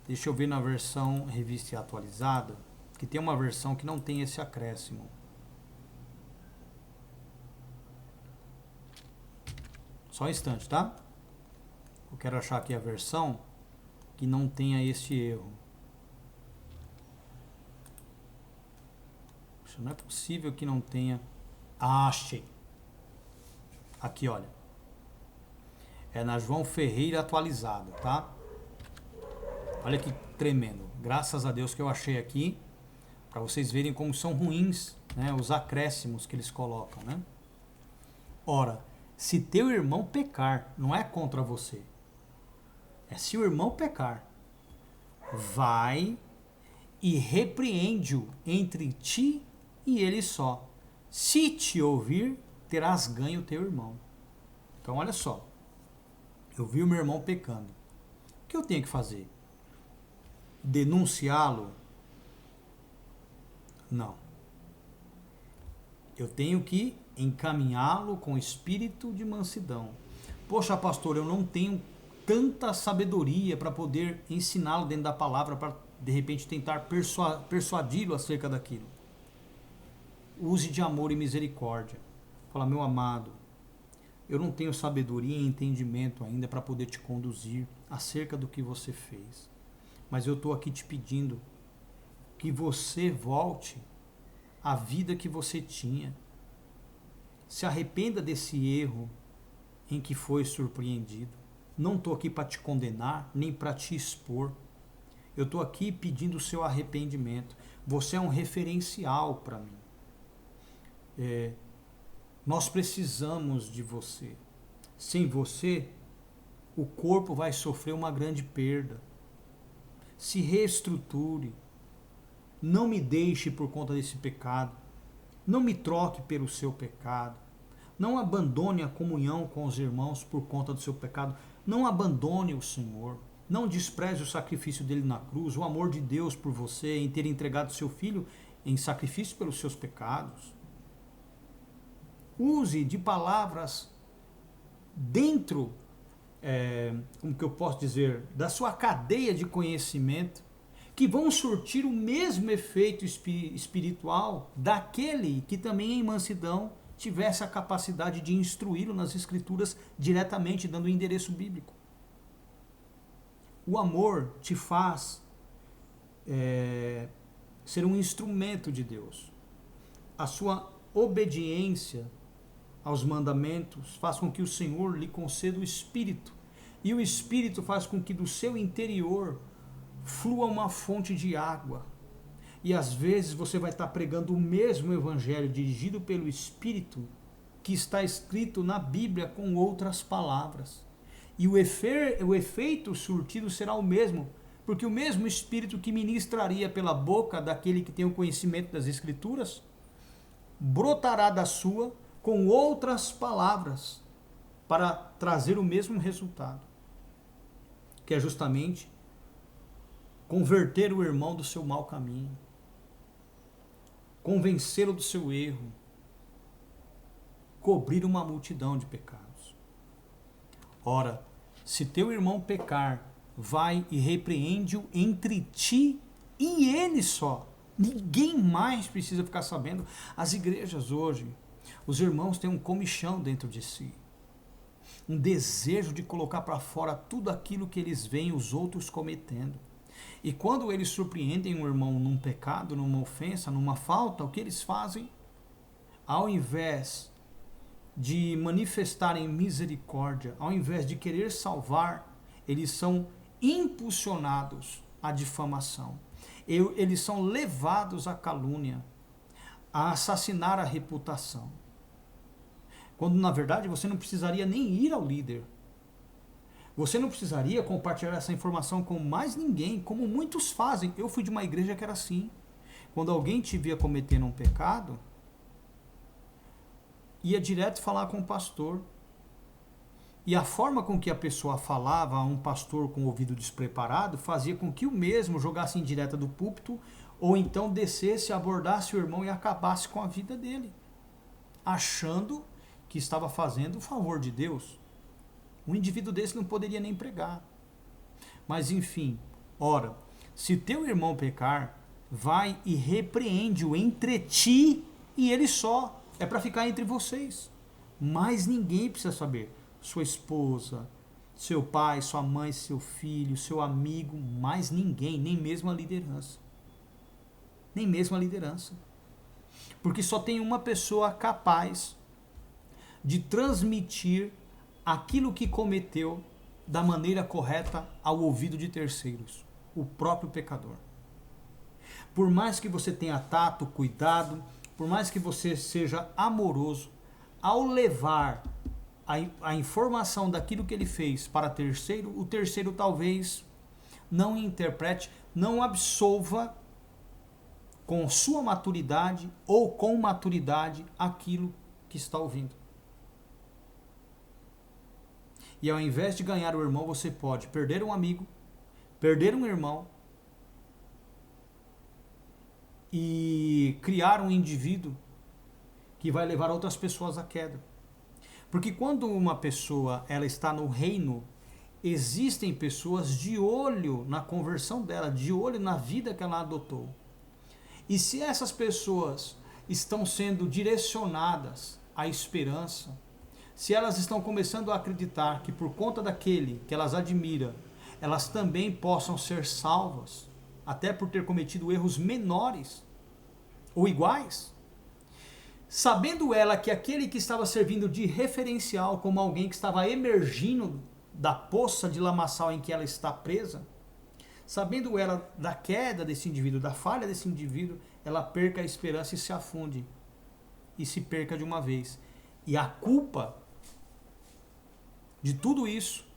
deixa eu ver na versão revista e atualizada, que tem uma versão que não tem esse acréscimo. Só um instante, tá? Eu quero achar aqui a versão que não tenha este erro. Não é possível que não tenha. Ah, achei. Aqui, olha. É na João Ferreira atualizada, tá? Olha que tremendo. Graças a Deus que eu achei aqui, para vocês verem como são ruins, né, os acréscimos que eles colocam, né? Ora, se teu irmão pecar, não é contra você. É se o irmão pecar, vai e repreende-o entre ti e ele só. Se te ouvir, terás ganho o teu irmão. Então, olha só. Eu vi o meu irmão pecando. O que eu tenho que fazer? Denunciá-lo? Não. Eu tenho que encaminhá-lo com espírito de mansidão. Poxa, pastor, eu não tenho tanta sabedoria para poder ensiná-lo dentro da palavra, para de repente tentar persuadi-lo acerca daquilo. Use de amor e misericórdia. Fala, meu amado, eu não tenho sabedoria e entendimento ainda para poder te conduzir acerca do que você fez. Mas eu estou aqui te pedindo que você volte à vida que você tinha. Se arrependa desse erro em que foi surpreendido. Não estou aqui para te condenar, nem para te expor. Eu estou aqui pedindo o seu arrependimento. Você é um referencial para mim. Nós precisamos de você. Sem você, o corpo vai sofrer uma grande perda. Se reestruture. Não me deixe por conta desse pecado. Não me troque pelo seu pecado. Não abandone a comunhão com os irmãos por conta do seu pecado. Não abandone o Senhor. Não despreze o sacrifício dele na cruz, o amor de Deus por você em ter entregado seu filho em sacrifício pelos seus pecados. Use de palavras dentro, como que eu posso dizer, da sua cadeia de conhecimento, que vão surtir o mesmo efeito espiritual daquele que também em mansidão tivesse a capacidade de instruí-lo nas Escrituras diretamente, dando o endereço bíblico. O amor te faz ser um instrumento de Deus. A sua obediência aos mandamentos faz com que o Senhor lhe conceda o Espírito. E o Espírito faz com que do seu interior flua uma fonte de água. E às vezes você vai estar pregando o mesmo evangelho dirigido pelo Espírito que está escrito na Bíblia com outras palavras. E o efeito surtido será o mesmo, porque o mesmo Espírito que ministraria pela boca daquele que tem o conhecimento das Escrituras brotará da sua com outras palavras para trazer o mesmo resultado, que é justamente converter o irmão do seu mau caminho, convencê-lo do seu erro, cobrir uma multidão de pecados. Ora, se teu irmão pecar, vai e repreende-o entre ti e ele só. Ninguém mais precisa ficar sabendo. As igrejas hoje, os irmãos têm um comichão dentro de si, um desejo de colocar para fora tudo aquilo que eles veem os outros cometendo. E quando eles surpreendem um irmão num pecado, numa ofensa, numa falta, o que eles fazem? Ao invés de manifestarem misericórdia, ao invés de querer salvar, eles são impulsionados à difamação. Eles são levados à calúnia, a assassinar a reputação. Quando, na verdade, você não precisaria nem ir ao líder. Você não precisaria compartilhar essa informação com mais ninguém, como muitos fazem. Eu fui de uma igreja que era assim. Quando alguém te via cometendo um pecado, ia direto falar com o pastor. E a forma com que a pessoa falava a um pastor com o ouvido despreparado fazia com que o mesmo jogasse em direta do púlpito ou então descesse, abordasse o irmão e acabasse com a vida dele, achando que estava fazendo o favor de Deus. Um indivíduo desse não poderia nem pregar. Mas enfim, ora, se teu irmão pecar, vai e repreende-o entre ti e ele só. É para ficar entre vocês. Mas ninguém precisa saber. Sua esposa, seu pai, sua mãe, seu filho, seu amigo, mais ninguém, nem mesmo a liderança. Nem mesmo a liderança. Porque só tem uma pessoa capaz de transmitir aquilo que cometeu da maneira correta ao ouvido de terceiros, o próprio pecador. Por mais que você tenha tato, cuidado, por mais que você seja amoroso, ao levar a informação daquilo que ele fez para terceiro, o terceiro talvez não interprete, não absolva com sua maturidade ou com maturidade aquilo que está ouvindo. E ao invés de ganhar o irmão, você pode perder um amigo, perder um irmão e criar um indivíduo que vai levar outras pessoas à queda. Porque quando uma pessoa ela está no reino, existem pessoas de olho na conversão dela, de olho na vida que ela adotou. E se essas pessoas estão sendo direcionadas à esperança, se elas estão começando a acreditar que por conta daquele que elas admiram, elas também possam ser salvas, até por ter cometido erros menores ou iguais, sabendo ela que aquele que estava servindo de referencial como alguém que estava emergindo da poça de lamaçal em que ela está presa, sabendo ela da queda desse indivíduo, da falha desse indivíduo, ela perca a esperança e se afunde e se perca de uma vez. E a culpa de tudo isso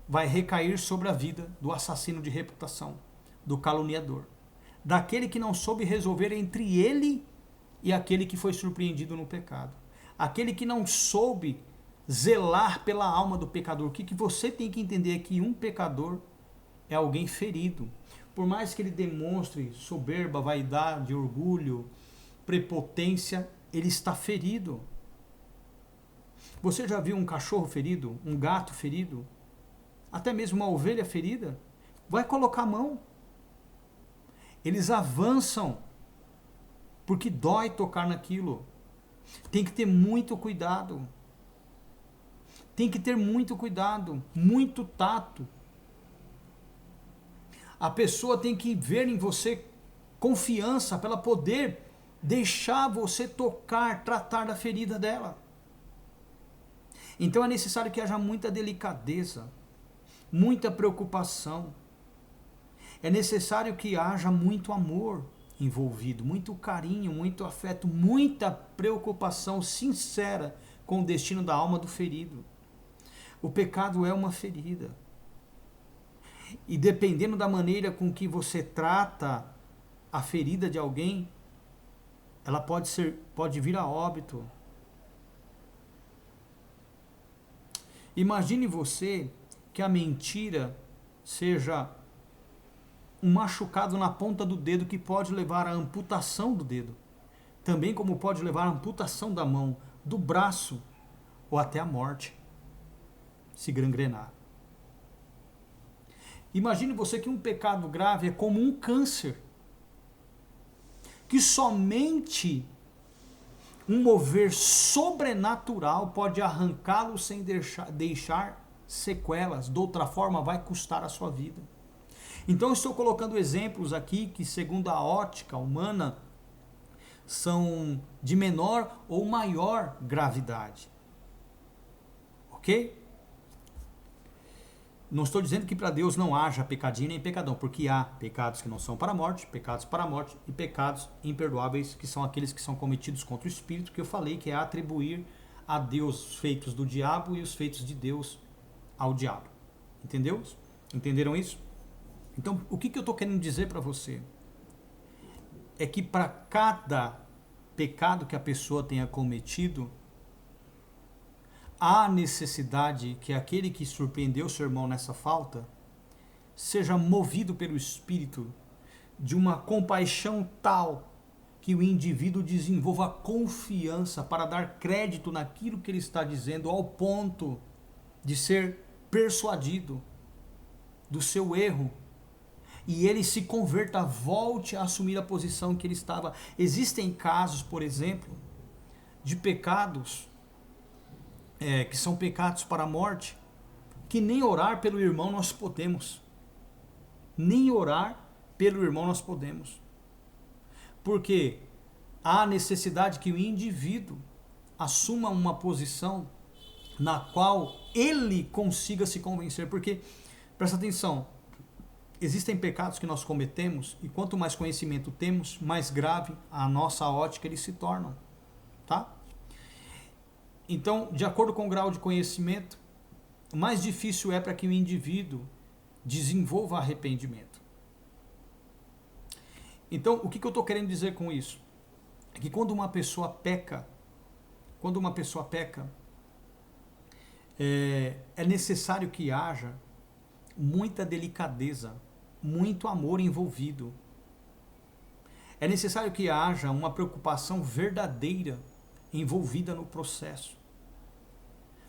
vai recair sobre a vida do assassino de reputação, do caluniador, daquele que não soube resolver entre ele e aquele que foi surpreendido no pecado, aquele que não soube zelar pela alma do pecador. O que você tem que entender é que um pecador é alguém ferido. Por mais que ele demonstre soberba, vaidade, orgulho, prepotência, ele está ferido. Você já viu um cachorro ferido, um gato ferido, até mesmo uma ovelha ferida? Vai colocar a mão. Eles avançam, porque dói tocar naquilo. Tem que ter muito cuidado. Tem que ter muito cuidado, muito tato. A pessoa tem que ver em você confiança para ela poder deixar você tocar, tratar da ferida dela. Então é necessário que haja muita delicadeza, muita preocupação. É necessário que haja muito amor envolvido, muito carinho, muito afeto, muita preocupação sincera com o destino da alma do ferido. O pecado é uma ferida. E dependendo da maneira com que você trata a ferida de alguém, ela pode vir a óbito. Imagine você que a mentira seja um machucado na ponta do dedo que pode levar à amputação do dedo, também como pode levar à amputação da mão, do braço ou até a morte, se gangrenar. Imagine você que um pecado grave é como um câncer, que somente um mover sobrenatural pode arrancá-lo sem deixar sequelas. De outra forma, vai custar a sua vida. Então, estou colocando exemplos aqui que, segundo a ótica humana, são de menor ou maior gravidade. Ok? Não estou dizendo que para Deus não haja pecadinho nem pecadão, porque há pecados que não são para a morte, pecados para a morte e pecados imperdoáveis, que são aqueles que são cometidos contra o Espírito, que eu falei que é atribuir a Deus os feitos do diabo e os feitos de Deus ao diabo. Entendeu? Entenderam isso? Então, o que eu estou querendo dizer para você? É que para cada pecado que a pessoa tenha cometido, há necessidade que aquele que surpreendeu seu irmão nessa falta seja movido pelo Espírito de uma compaixão tal que o indivíduo desenvolva confiança para dar crédito naquilo que ele está dizendo, ao ponto de ser persuadido do seu erro e ele se converta, volte a assumir a posição que ele estava. Existem casos, por exemplo, de pecados que são pecados para a morte, que nem orar pelo irmão nós podemos. Nem orar pelo irmão nós podemos. Porque há necessidade que o indivíduo assuma uma posição na qual ele consiga se convencer. Porque, presta atenção, existem pecados que nós cometemos e quanto mais conhecimento temos, mais grave a nossa ótica eles se tornam. Tá? Então, de acordo com o grau de conhecimento, mais difícil é para que o indivíduo desenvolva arrependimento. Então, o que eu estou querendo dizer com isso? É que quando uma pessoa peca, é necessário que haja muita delicadeza, muito amor envolvido. É necessário que haja uma preocupação verdadeira envolvida no processo,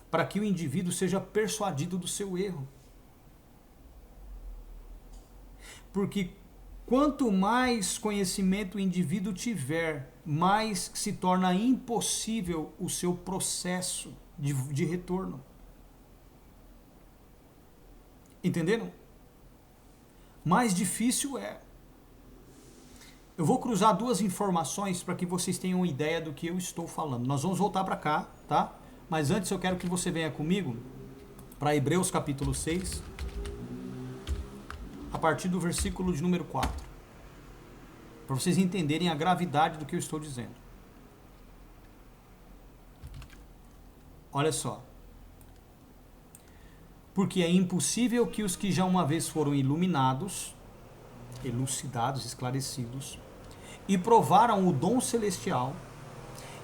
para que o indivíduo seja persuadido do seu erro. Porque quanto mais conhecimento o indivíduo tiver, mais se torna impossível o seu processo de retorno. Entenderam? Mais difícil é. Eu vou cruzar duas informações para que vocês tenham ideia do que eu estou falando. Nós vamos voltar para cá, tá? Mas antes eu quero que você venha comigo para Hebreus capítulo 6, a partir do versículo de número 4. Para vocês entenderem a gravidade do que eu estou dizendo. Olha só. Porque é impossível que os que já uma vez foram iluminados, elucidados, esclarecidos, e provaram o dom celestial,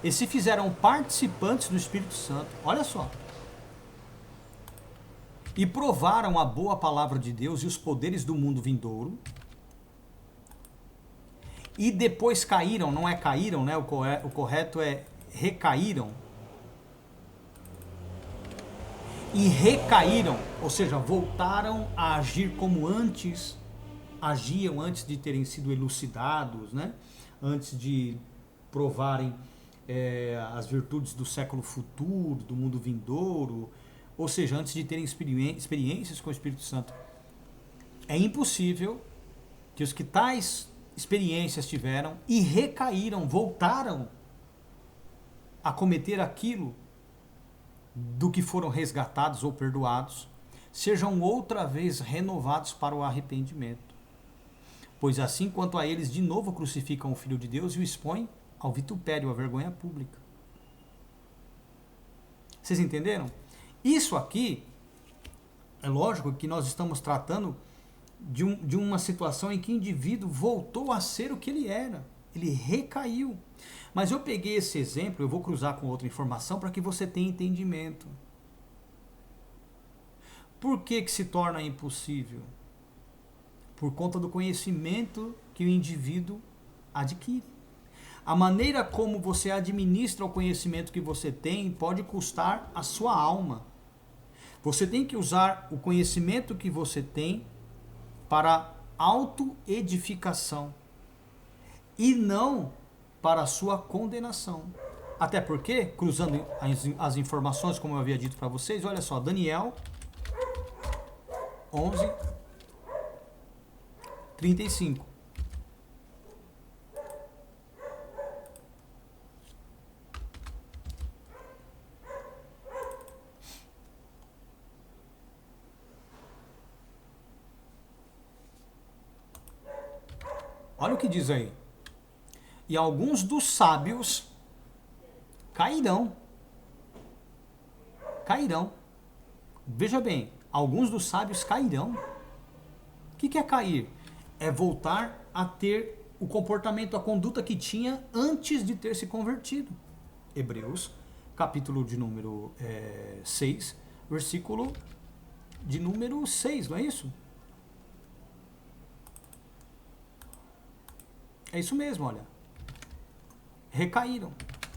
e se fizeram participantes do Espírito Santo, olha só, e provaram a boa palavra de Deus e os poderes do mundo vindouro, e depois caíram, não é caíram, né? O correto é recaíram, e recaíram, ou seja, voltaram a agir como antes agiam, antes de terem sido elucidados, né? Antes de provarem as virtudes do século futuro, do mundo vindouro, ou seja, antes de terem experiências com o Espírito Santo. É impossível que os que tais experiências tiveram e recaíram, voltaram a cometer aquilo do que foram resgatados ou perdoados, sejam outra vez renovados para o arrependimento. Pois assim quanto a eles de novo crucificam o Filho de Deus e o expõem ao vitupério, à vergonha pública. Vocês entenderam? Isso aqui, é lógico que nós estamos tratando de uma situação em que o indivíduo voltou a ser o que ele era. Ele recaiu. Mas eu peguei esse exemplo, eu vou cruzar com outra informação para que você tenha entendimento. Por que se torna impossível? Por conta do conhecimento que o indivíduo adquire. A maneira como você administra o conhecimento que você tem pode custar a sua alma. Você tem que usar o conhecimento que você tem para autoedificação e não para a sua condenação. Até porque, cruzando as informações, como eu havia dito para vocês, olha só, Daniel 11, 35. Olha o que diz aí. E alguns dos sábios cairão. Cairão. Veja bem, alguns dos sábios cairão. O que é cair? É voltar a ter o comportamento, a conduta que tinha antes de ter se convertido. Hebreus, capítulo de número 6, versículo de número 6, não é isso? É isso mesmo, olha. Recaíram.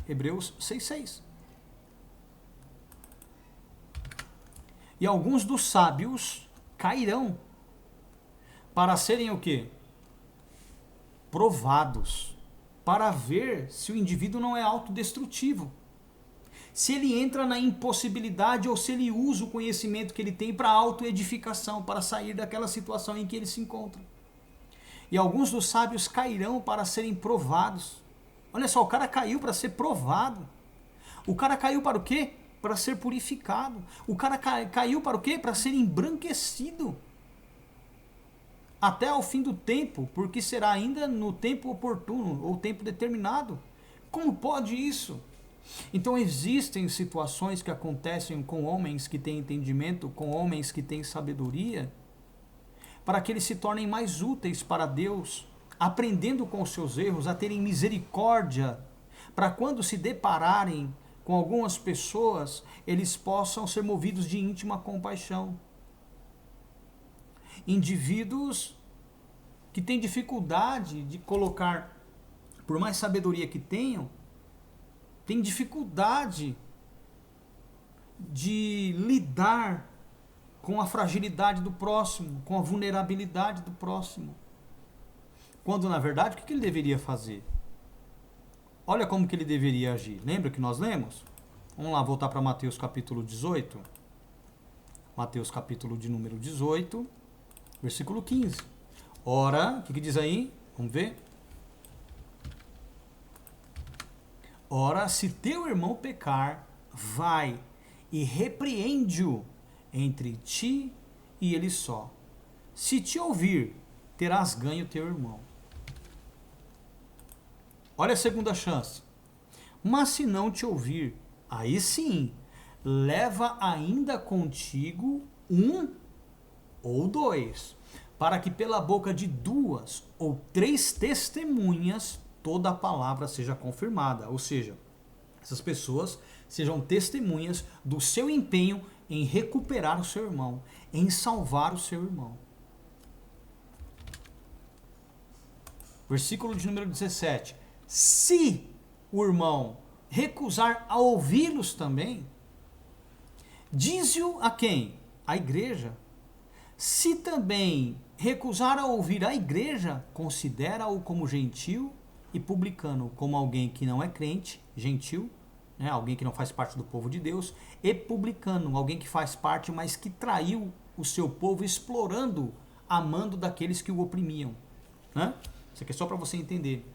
Hebreus 6:6. E alguns dos sábios cairão para serem o quê? Provados. Para ver se o indivíduo não é autodestrutivo. Se ele entra na impossibilidade ou se ele usa o conhecimento que ele tem para autoedificação, para sair daquela situação em que ele se encontra. E alguns dos sábios cairão para serem provados. Olha só, o cara caiu para ser provado. O cara caiu para o quê? Para ser purificado. O cara caiu para o quê? Para ser embranquecido. Até ao fim do tempo, porque será ainda no tempo oportuno, ou tempo determinado. Como pode isso? Então existem situações que acontecem com homens que têm entendimento, com homens que têm sabedoria, para que eles se tornem mais úteis para Deus, aprendendo com os seus erros, a terem misericórdia, para quando se depararem com algumas pessoas, eles possam ser movidos de íntima compaixão. Indivíduos que têm dificuldade de colocar, por mais sabedoria que tenham, tem dificuldade de lidar com a fragilidade do próximo, com a vulnerabilidade do próximo. Quando, na verdade, o que ele deveria fazer? Olha como que ele deveria agir. Lembra que nós lemos? Vamos lá, voltar para Mateus capítulo 18. Mateus capítulo de número 18, versículo 15. Ora, o que diz aí? Vamos ver. Ora, se teu irmão pecar, vai e repreende-o entre ti e ele só. Se te ouvir, terás ganho teu irmão. Olha a segunda chance. Mas se não te ouvir, aí sim, leva ainda contigo um ou dois, para que pela boca de 2 ou 3 testemunhas toda a palavra seja confirmada. Ou seja, essas pessoas sejam testemunhas do seu empenho em recuperar o seu irmão, em salvar o seu irmão. Versículo de número 17. Se o irmão recusar a ouvi-los também, dize-o a quem? A igreja. Se também recusar a ouvir a igreja, considera-o como gentil e publicano, como alguém que não é crente, gentil, né, alguém que não faz parte do povo de Deus, e publicano, alguém que faz parte, mas que traiu o seu povo, explorando, amando daqueles que o oprimiam. Né? Isso aqui é só para você entender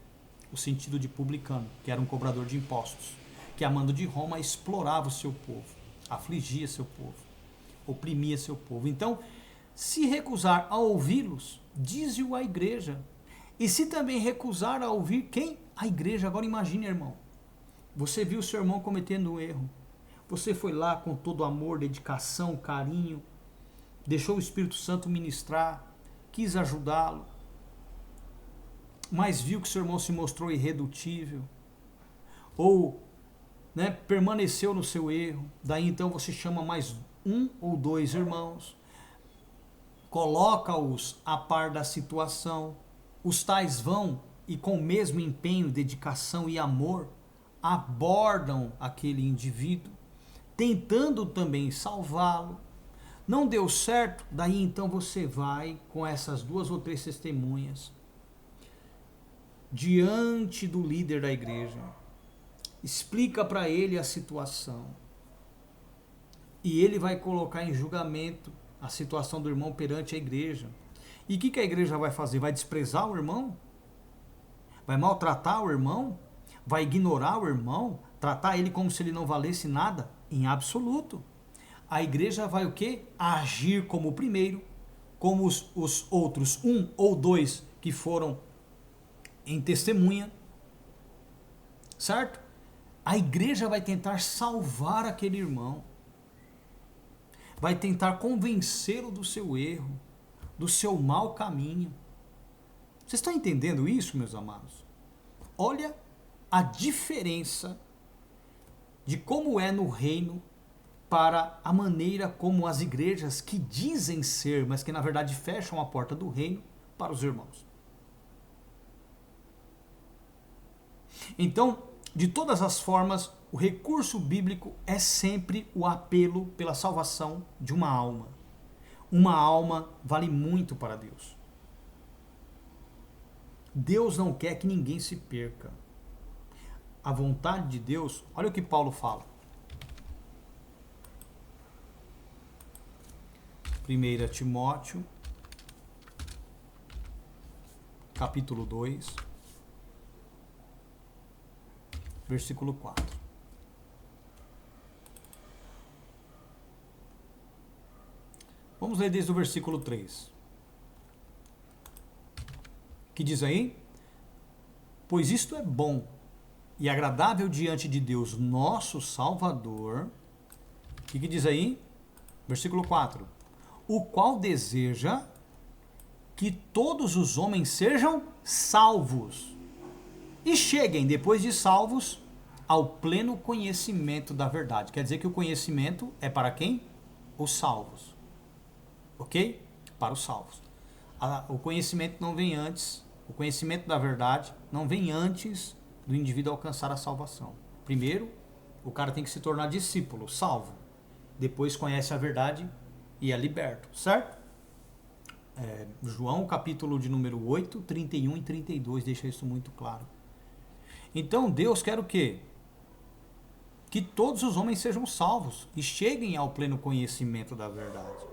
o sentido de publicano, que era um cobrador de impostos, que amando de Roma explorava o seu povo, afligia seu povo, oprimia seu povo. Então, se recusar a ouvi-los, dize-o à igreja. E se também recusar a ouvir quem? A igreja. Agora imagine, irmão, você viu seu irmão cometendo um erro, você foi lá com todo amor, dedicação, carinho, deixou o Espírito Santo ministrar, quis ajudá-lo, mas viu que seu irmão se mostrou irredutível, ou permaneceu no seu erro. Daí então você chama mais 1 ou 2 irmãos, coloca-os a par da situação. Os tais vão e com o mesmo empenho, dedicação e amor abordam aquele indivíduo, tentando também salvá-lo. Não deu certo, daí então você vai com essas 2 ou 3 testemunhas diante do líder da igreja, explica para ele a situação e ele vai colocar em julgamento a situação do irmão perante a igreja. E o que a igreja vai fazer? Vai desprezar o irmão? Vai maltratar o irmão? Vai ignorar o irmão? Tratar ele como se ele não valesse nada? Em absoluto. A igreja vai o quê? Agir como o primeiro, como os outros 1 ou 2 que foram em testemunha, certo? A igreja vai tentar salvar aquele irmão, vai tentar convencê-lo do seu erro, do seu mau caminho. Vocês estão entendendo isso, meus amados? Olha a diferença de como é no reino para a maneira como as igrejas que dizem ser, mas que na verdade fecham a porta do reino para os irmãos. Então, de todas as formas, o recurso bíblico é sempre o apelo pela salvação de uma alma. Uma alma vale muito para Deus. Deus não quer que ninguém se perca. A vontade de Deus, olha o que Paulo fala. 1 Timóteo, capítulo 2, versículo 4. Vamos ler desde o versículo 3. Que diz aí? Pois isto é bom e agradável diante de Deus, nosso Salvador. O que diz aí? Versículo 4. O qual deseja que todos os homens sejam salvos e cheguem, depois de salvos, ao pleno conhecimento da verdade. Quer dizer que o conhecimento é para quem? Os salvos. Ok? Para os salvos. O conhecimento não vem antes, o conhecimento da verdade não vem antes do indivíduo alcançar a salvação. Primeiro, o cara tem que se tornar discípulo, salvo. Depois conhece a verdade e é liberto, certo? João, capítulo de número 8, 31 e 32, deixa isso muito claro. Então, Deus quer o quê? Que todos os homens sejam salvos e cheguem ao pleno conhecimento da verdade.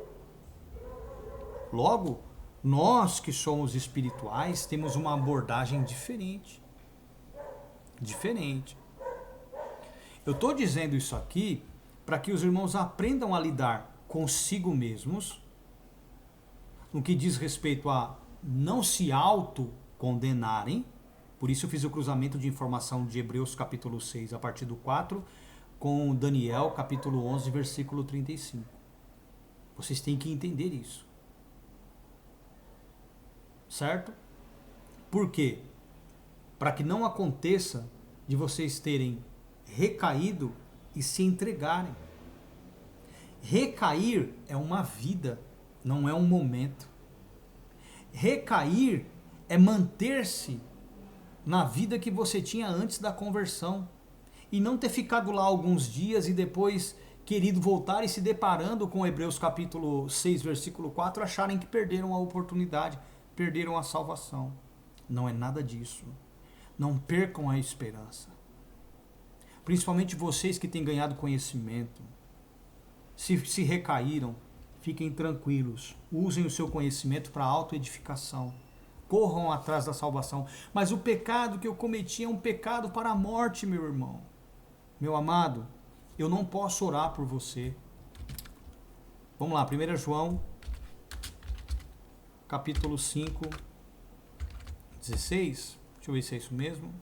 Logo, nós que somos espirituais temos uma abordagem diferente. Eu estou dizendo isso aqui para que os irmãos aprendam a lidar consigo mesmos, no que diz respeito a não se autocondenarem. Por isso eu fiz o cruzamento de informação de Hebreus capítulo 6, a partir do 4, com Daniel capítulo 11, versículo 35. Vocês têm que entender isso. Certo? Por quê? Para que não aconteça de vocês terem recaído e se entregarem. Recair é uma vida, não é um momento. Recair é manter-se na vida que você tinha antes da conversão e não ter ficado lá alguns dias e depois querido voltar e se deparando com Hebreus capítulo 6, versículo 4, acharem que perderam a oportunidade, perderam a salvação. Não é nada disso. Não percam a esperança. Principalmente vocês que têm ganhado conhecimento. Se recaíram, fiquem tranquilos. Usem o seu conhecimento para autoedificação. Corram atrás da salvação. Mas o pecado que eu cometi é um pecado para a morte, meu irmão. Meu amado, eu não posso orar por você. Vamos lá, 1 João, capítulo 5, 16. Deixa eu ver se é isso mesmo.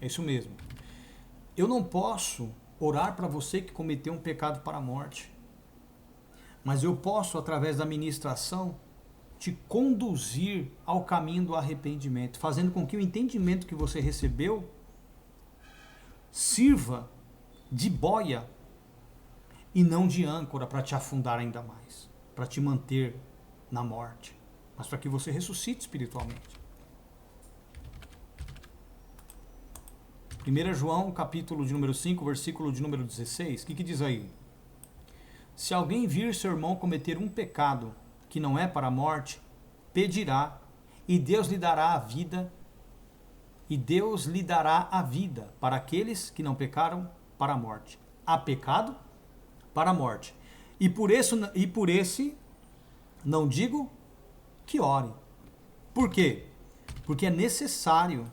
É isso mesmo. Eu não posso orar para você que cometeu um pecado para a morte. Mas eu posso, através da ministração, te conduzir ao caminho do arrependimento, fazendo com que o entendimento que você recebeu sirva de boia e não de âncora para te afundar ainda mais, para te manter na morte, mas para que você ressuscite espiritualmente. 1 João, capítulo de número 5, versículo de número 16, o que diz aí? Se alguém vir seu irmão cometer um pecado que não é para a morte, pedirá, e Deus lhe dará a vida, para aqueles que não pecaram para a morte. Há pecado para a morte. E por esse não digo que ore. Por quê? Porque é necessário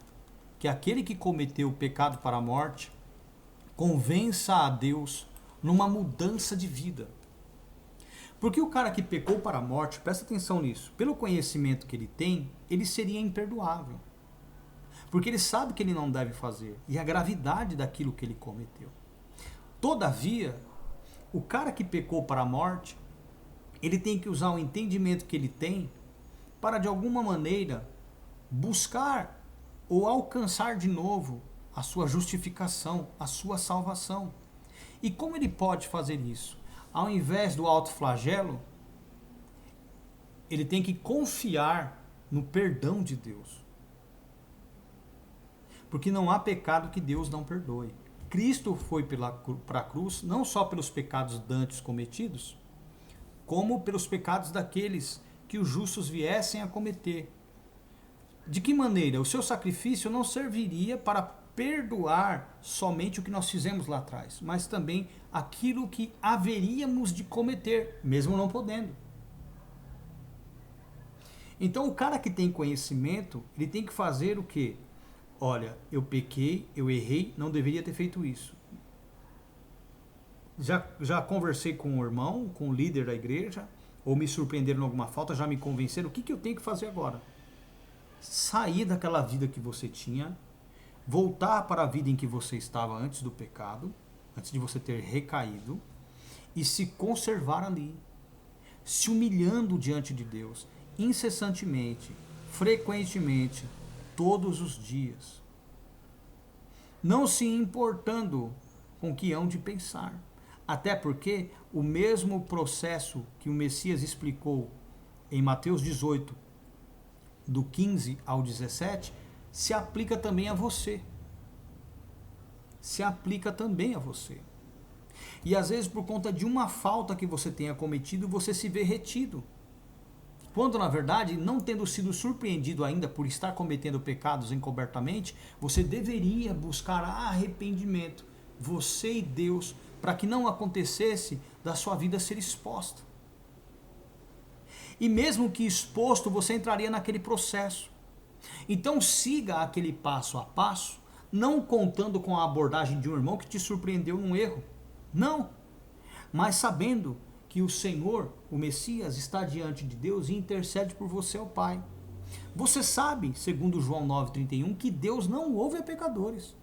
que aquele que cometeu o pecado para a morte convença a Deus numa mudança de vida. Porque o cara que pecou para a morte, presta atenção nisso, pelo conhecimento que ele tem, ele seria imperdoável. Porque ele sabe que ele não deve fazer, e a gravidade daquilo que ele cometeu. Todavia, o cara que pecou para a morte, ele tem que usar o entendimento que ele tem para, de alguma maneira, buscar ou alcançar de novo a sua justificação, a sua salvação. E como ele pode fazer isso? Ao invés do autoflagelo, ele tem que confiar no perdão de Deus. Porque não há pecado que Deus não perdoe. Cristo foi para a cruz, não só pelos pecados dantes cometidos, como pelos pecados daqueles que os justos viessem a cometer. De que maneira? O seu sacrifício não serviria para perdoar somente o que nós fizemos lá atrás, mas também aquilo que haveríamos de cometer, mesmo não podendo. Então o cara que tem conhecimento, ele tem que fazer o quê? Olha, eu pequei, eu errei, não deveria ter feito isso. Já conversei com o irmão, com o líder da igreja, ou me surpreenderam em alguma falta, já me convenceram, o que eu tenho que fazer agora? Sair daquela vida que você tinha, voltar para a vida em que você estava antes do pecado, antes de você ter recaído, e se conservar ali, se humilhando diante de Deus, incessantemente, frequentemente, todos os dias, não se importando com o que hão de pensar, até porque o mesmo processo que o Messias explicou em Mateus 18, do 15 ao 17, se aplica também a você. Se aplica também a você. E às vezes, por conta de uma falta que você tenha cometido, você se vê retido. Quando, na verdade, não tendo sido surpreendido ainda por estar cometendo pecados encobertamente, você deveria buscar arrependimento, você e Deus, para que não acontecesse da sua vida ser exposta. E mesmo que exposto, você entraria naquele processo. Então siga aquele passo a passo, não contando com a abordagem de um irmão que te surpreendeu num erro. Não, mas sabendo que o Senhor, o Messias, está diante de Deus e intercede por você ao Pai. Você sabe, segundo João 9,31, que Deus não ouve a pecadores.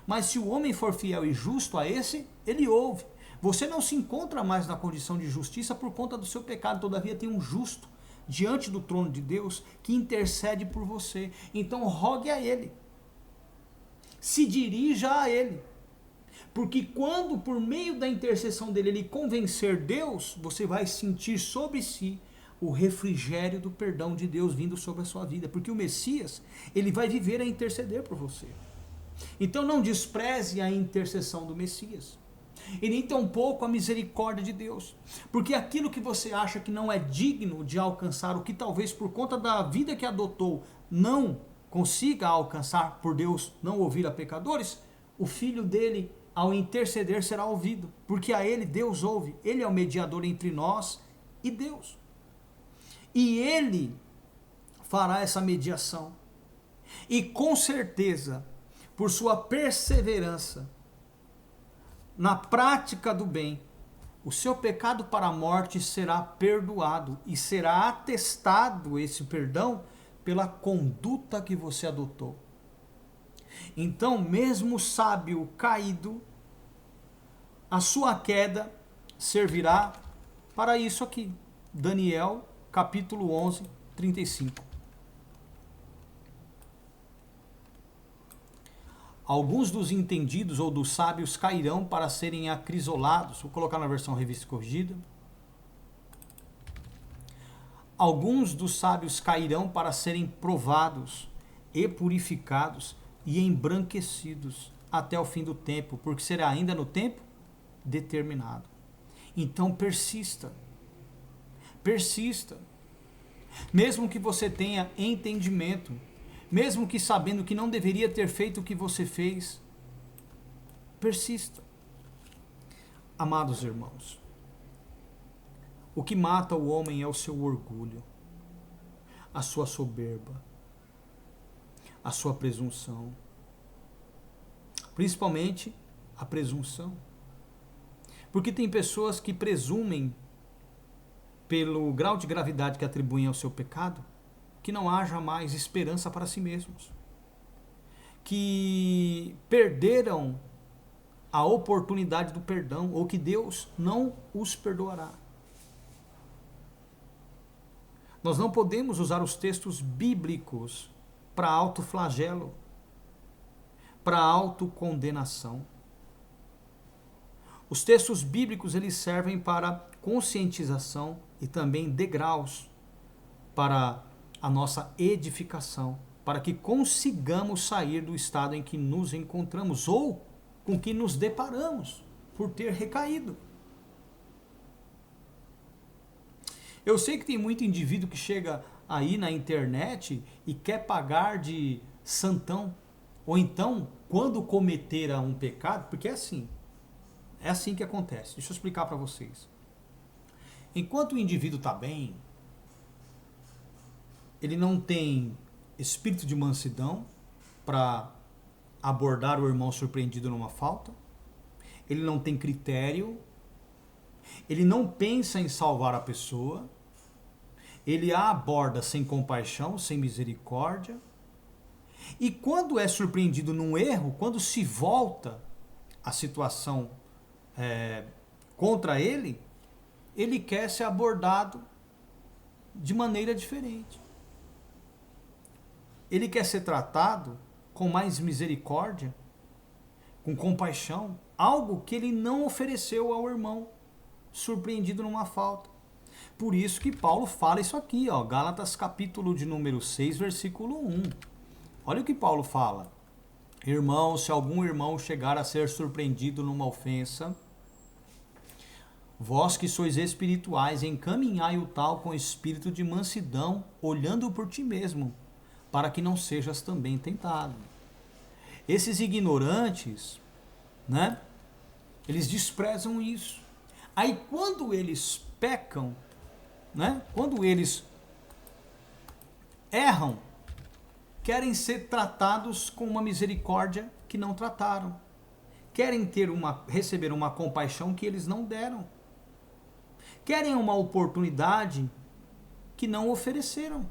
Mas se o homem for fiel e justo a esse, ele ouve. Você não se encontra mais na condição de justiça por conta do seu pecado, todavia tem um justo diante do trono de Deus que intercede por você. Então rogue a Ele. Se dirija a Ele. Porque quando, por meio da intercessão dele, ele convencer Deus, você vai sentir sobre si o refrigério do perdão de Deus vindo sobre a sua vida. Porque o Messias, ele vai viver a interceder por você. Então não despreze a intercessão do Messias. E nem tampouco a misericórdia de Deus. Porque aquilo que você acha que não é digno de alcançar, o que talvez por conta da vida que adotou não consiga alcançar por Deus não ouvir a pecadores, o Filho dele, ao interceder, será ouvido, porque a ele Deus ouve. Ele é o mediador entre nós e Deus. E ele fará essa mediação. E com certeza, por sua perseverança na prática do bem, o seu pecado para a morte será perdoado e será atestado esse perdão pela conduta que você adotou. Então, mesmo sábio caído, a sua queda servirá para isso aqui. Daniel, capítulo 11, 35. Alguns dos entendidos ou dos sábios cairão para serem acrisolados. Vou colocar na versão revista e corrigida. Alguns dos sábios cairão para serem provados e purificados e embranquecidos até o fim do tempo, porque será ainda no tempo determinado. Então persista. Persista. Mesmo que você tenha entendimento, mesmo que sabendo que não deveria ter feito o que você fez, persista. Amados irmãos, o que mata o homem é o seu orgulho, a sua soberba, a sua presunção. Principalmente a presunção. Porque tem pessoas que presumem, pelo grau de gravidade que atribuem ao seu pecado, que não haja mais esperança para si mesmos. Que perderam a oportunidade do perdão, ou que Deus não os perdoará. Nós não podemos usar os textos bíblicos para autoflagelo, para autocondenação. Os textos bíblicos eles servem para conscientização e também degraus para a nossa edificação, para que consigamos sair do estado em que nos encontramos ou com que nos deparamos por ter recaído. Eu sei que tem muito indivíduo que chega aí na internet e quer pagar de santão, ou então, quando cometer um pecado, porque é assim que acontece. Deixa eu explicar para vocês. Enquanto o indivíduo está bem, ele não tem espírito de mansidão para abordar o irmão surpreendido numa falta, ele não tem critério, ele não pensa em salvar a pessoa, ele a aborda sem compaixão, sem misericórdia, e quando é surpreendido num erro, quando se volta a situação contra ele, ele quer ser abordado de maneira diferente. Ele quer ser tratado com mais misericórdia, com compaixão, algo que ele não ofereceu ao irmão surpreendido numa falta. Por isso que Paulo fala isso aqui, ó, Gálatas capítulo de número 6, versículo 1. Olha o que Paulo fala. Irmãos, se algum irmão chegar a ser surpreendido numa ofensa, vós que sois espirituais, encaminhai o tal com espírito de mansidão, olhando por ti mesmo, para que não sejas também tentado. Esses ignorantes, né? Eles desprezam isso. Aí quando eles pecam, né? Quando eles erram, querem ser tratados com uma misericórdia que não trataram. Querem receber uma compaixão que eles não deram. Querem uma oportunidade que não ofereceram.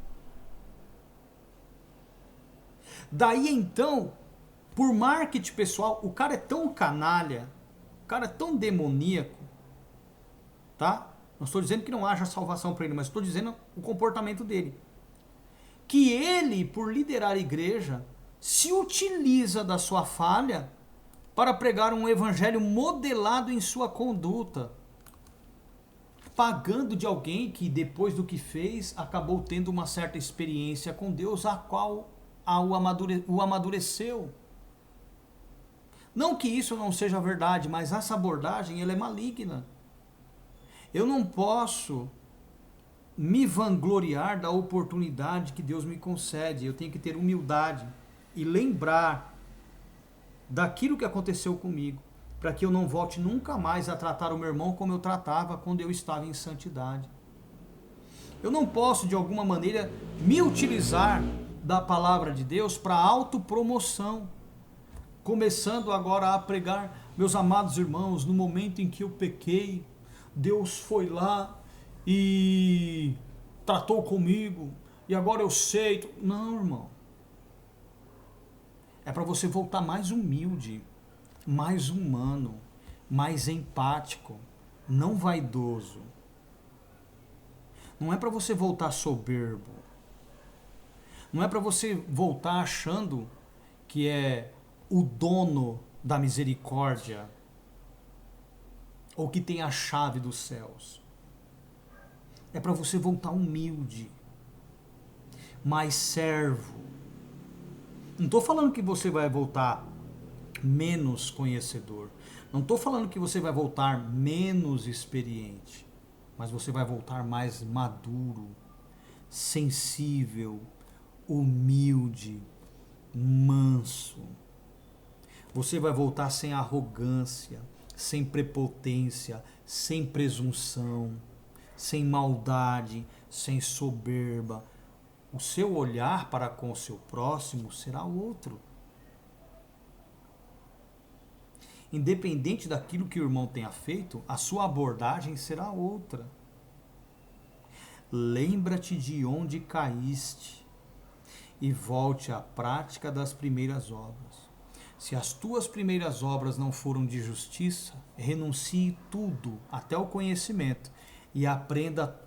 Daí então, por marketing pessoal, o cara é tão canalha, o cara é tão demoníaco, tá? Não estou dizendo que não haja salvação para ele, mas estou dizendo o comportamento dele. Que ele, por liderar a igreja, se utiliza da sua falha para pregar um evangelho modelado em sua conduta, pagando de alguém que, depois do que fez, acabou tendo uma certa experiência com Deus, a qual o amadureceu. Não que isso não seja verdade, mas essa abordagem ela é maligna. Eu não posso me vangloriar da oportunidade que Deus me concede. Eu tenho que ter humildade e lembrar daquilo que aconteceu comigo, para que eu não volte nunca mais a tratar o meu irmão como eu tratava quando eu estava em santidade. Eu não posso, de alguma maneira, me utilizar da palavra de Deus para autopromoção, começando agora a pregar, meus amados irmãos, no momento em que eu pequei, Deus foi lá e tratou comigo, e agora eu sei. Não, irmão. É para você voltar mais humilde, mais humano, mais empático, não vaidoso. Não é para você voltar soberbo. Não é para você voltar achando que é o dono da misericórdia ou que tem a chave dos céus. É para você voltar humilde, mais servo. Não estou falando que você vai voltar menos conhecedor. Não estou falando que você vai voltar menos experiente. Mas você vai voltar mais maduro, sensível, humilde, manso. Você vai voltar sem arrogância, sem prepotência, sem presunção, sem maldade, sem soberba. O seu olhar para com o seu próximo será outro. Independente daquilo que o irmão tenha feito, a sua abordagem será outra. Lembra-te de onde caíste e volte à prática das primeiras obras. Se as tuas primeiras obras não foram de justiça, renuncie tudo, até o conhecimento, e aprenda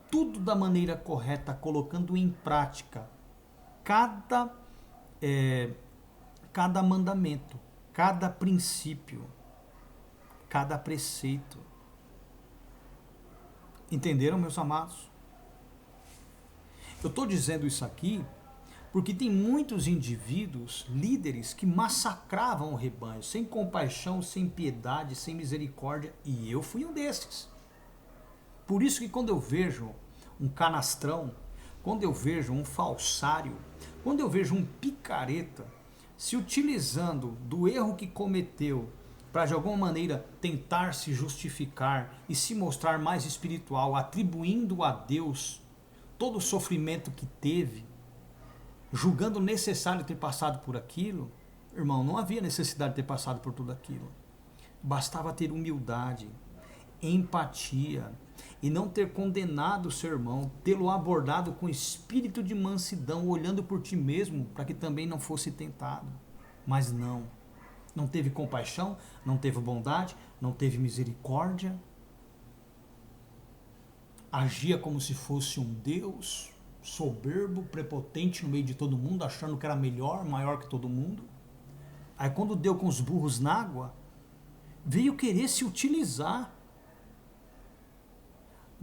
tudo da maneira correta, colocando em prática cada mandamento, cada princípio, cada preceito. Entenderam, meus amados? Eu estou dizendo isso aqui porque tem muitos indivíduos, líderes, que massacravam o rebanho, sem compaixão, sem piedade, sem misericórdia, e eu fui um desses. Por isso que quando eu vejo um canastrão, quando eu vejo um falsário, quando eu vejo um picareta se utilizando do erro que cometeu para de alguma maneira tentar se justificar e se mostrar mais espiritual, atribuindo a Deus todo o sofrimento que teve, julgando necessário ter passado por aquilo, irmão, não havia necessidade de ter passado por tudo aquilo. Bastava ter humildade, empatia e não ter condenado o seu irmão, tê-lo abordado com espírito de mansidão, olhando por ti mesmo, para que também não fosse tentado. Mas não teve compaixão, não teve bondade, não teve misericórdia. Agia como se fosse um Deus soberbo, prepotente no meio de todo mundo, achando que era melhor, maior que todo mundo. Aí quando deu com os burros na água, veio querer se utilizar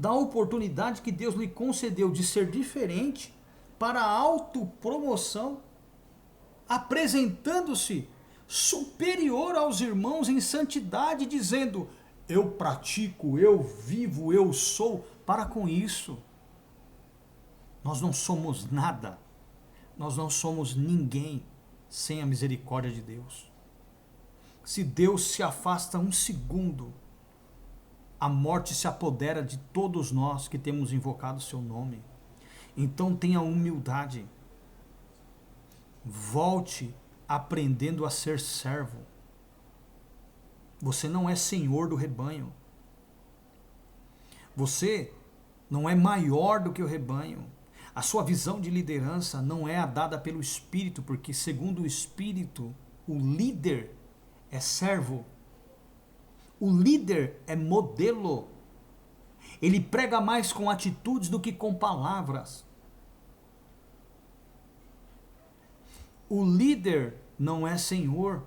da oportunidade que Deus lhe concedeu de ser diferente para a autopromoção, apresentando-se superior aos irmãos em santidade, dizendo: eu pratico, eu vivo, eu sou. Para com isso. Nós não somos nada. Nós não somos ninguém sem a misericórdia de Deus. Se Deus se afasta um segundo, a morte se apodera de todos nós que temos invocado o seu nome. Então tenha humildade. Volte aprendendo a ser servo. Você não é senhor do rebanho. Você não é maior do que o rebanho. A sua visão de liderança não é a dada pelo Espírito, porque segundo o Espírito, o líder é servo. O líder é modelo. Ele prega mais com atitudes do que com palavras. O líder não é senhor.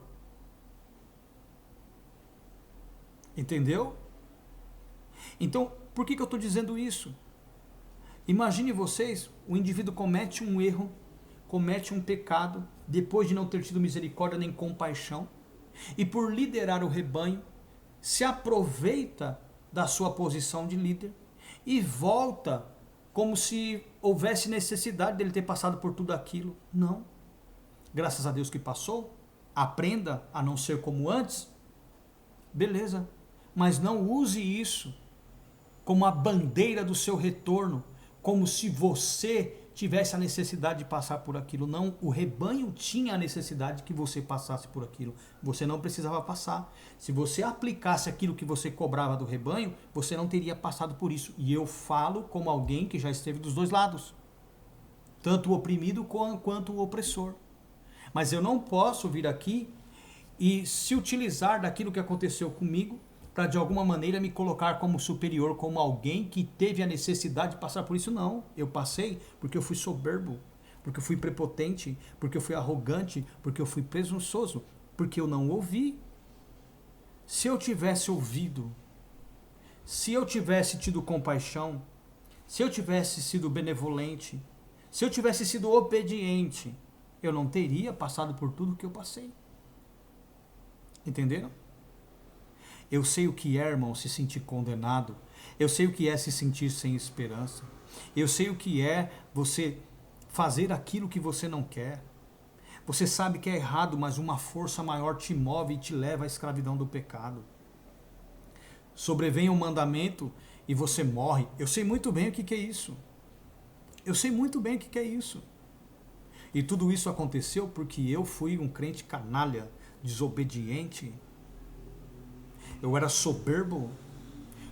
Entendeu? Então, por que eu estou dizendo isso? Imagine vocês, o indivíduo comete um erro, comete um pecado, depois de não ter tido misericórdia nem compaixão, e por liderar o rebanho, se aproveita da sua posição de líder e volta como se houvesse necessidade dele ter passado por tudo aquilo. Não. Graças a Deus que passou, aprenda a não ser como antes, beleza, mas não use isso como a bandeira do seu retorno, como se você tivesse a necessidade de passar por aquilo. Não, o rebanho tinha a necessidade que você passasse por aquilo. Você não precisava passar. Se você aplicasse aquilo que você cobrava do rebanho, você não teria passado por isso. E eu falo como alguém que já esteve dos dois lados, tanto o oprimido quanto o opressor. Mas eu não posso vir aqui e se utilizar daquilo que aconteceu comigo para de alguma maneira me colocar como superior, como alguém que teve a necessidade de passar por isso. Não, eu passei porque eu fui soberbo, porque eu fui prepotente, porque eu fui arrogante, porque eu fui presunçoso, porque eu não ouvi. Se eu tivesse ouvido, se eu tivesse tido compaixão, se eu tivesse sido benevolente, se eu tivesse sido obediente, eu não teria passado por tudo que eu passei. Entenderam? Eu sei o que é, irmão, se sentir condenado. Eu sei o que é se sentir sem esperança. Eu sei o que é você fazer aquilo que você não quer. Você sabe que é errado, mas uma força maior te move e te leva à escravidão do pecado. Sobrevém um mandamento e você morre. Eu sei muito bem o que é isso. Eu sei muito bem o que é isso. E tudo isso aconteceu porque eu fui um crente canalha, desobediente. Eu era soberbo.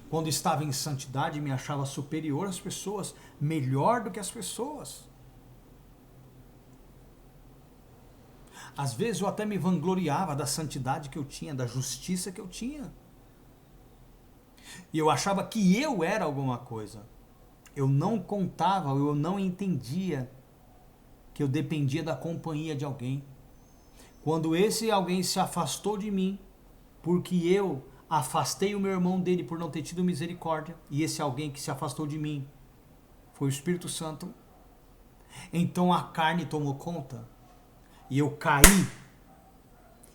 Quando estava em santidade, me achava superior às pessoas, melhor do que as pessoas. Às vezes eu até me vangloriava da santidade que eu tinha, da justiça que eu tinha. E eu achava que eu era alguma coisa. Eu não contava, eu não entendia que eu dependia da companhia de alguém. Quando esse alguém se afastou de mim, porque eu afastei o meu irmão dele por não ter tido misericórdia, e esse alguém que se afastou de mim foi o Espírito Santo, então a carne tomou conta, e eu caí,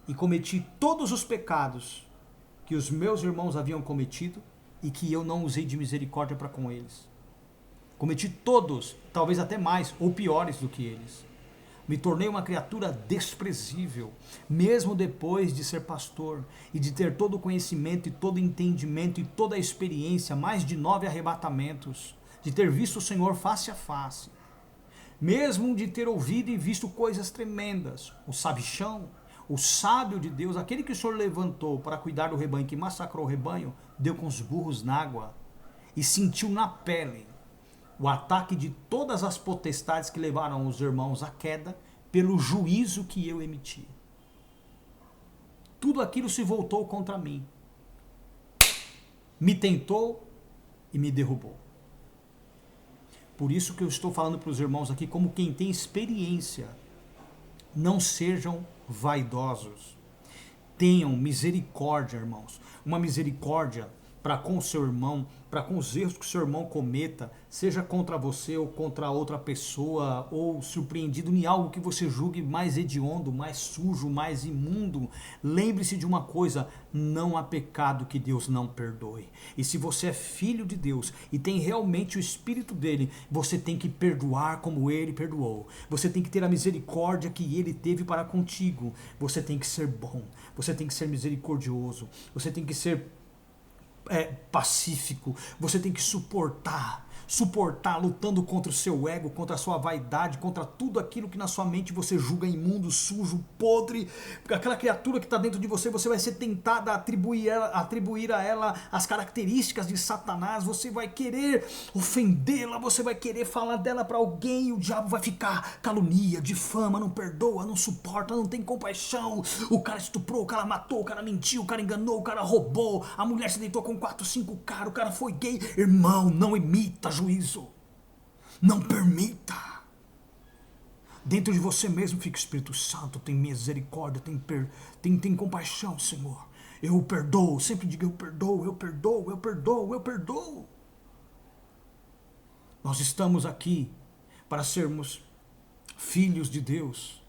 e cometi todos os pecados que os meus irmãos haviam cometido, e que eu não usei de misericórdia para com eles. Cometi todos, talvez até mais, ou piores do que eles. Me tornei uma criatura desprezível, mesmo depois de ser pastor e de ter todo o conhecimento e todo o entendimento e toda a experiência, mais de 9 arrebatamentos, de ter visto o Senhor face a face, mesmo de ter ouvido e visto coisas tremendas. O sabichão, o sábio de Deus, aquele que o Senhor levantou para cuidar do rebanho, que massacrou o rebanho, deu com os burros na água e sentiu na pele o ataque de todas as potestades que levaram os irmãos à queda pelo juízo que eu emiti. Tudo aquilo se voltou contra mim. Me tentou e me derrubou. Por isso que eu estou falando para os irmãos aqui como quem tem experiência. Não sejam vaidosos. Tenham misericórdia, irmãos. Uma misericórdia para com o seu irmão, para com os erros que o seu irmão cometa, seja contra você ou contra outra pessoa, ou surpreendido em algo que você julgue mais hediondo, mais sujo, mais imundo, lembre-se de uma coisa: não há pecado que Deus não perdoe. E se você é filho de Deus e tem realmente o Espírito dele, você tem que perdoar como ele perdoou. Você tem que ter a misericórdia que ele teve para contigo. Você tem que ser bom, você tem que ser misericordioso, você tem que ser pacífico, você tem que suportar, lutando contra o seu ego, contra a sua vaidade, contra tudo aquilo que na sua mente você julga imundo, sujo, podre, aquela criatura que está dentro de você, você vai ser tentado a atribuir a ela as características de Satanás, você vai querer ofendê-la, você vai querer falar dela para alguém, e o diabo vai ficar, calunia, difama, não perdoa, não suporta, não tem compaixão, o cara estuprou, o cara matou, o cara mentiu, o cara enganou, o cara roubou, a mulher se deitou com 4, 5 caras, o cara foi gay. Irmão, não emita juízo, não permita. Dentro de você mesmo fica o Espírito Santo, tem misericórdia, tem compaixão, Senhor. Eu perdoo, sempre diga: eu perdoo, eu perdoo, eu perdoo, eu perdoo. Nós estamos aqui para sermos filhos de Deus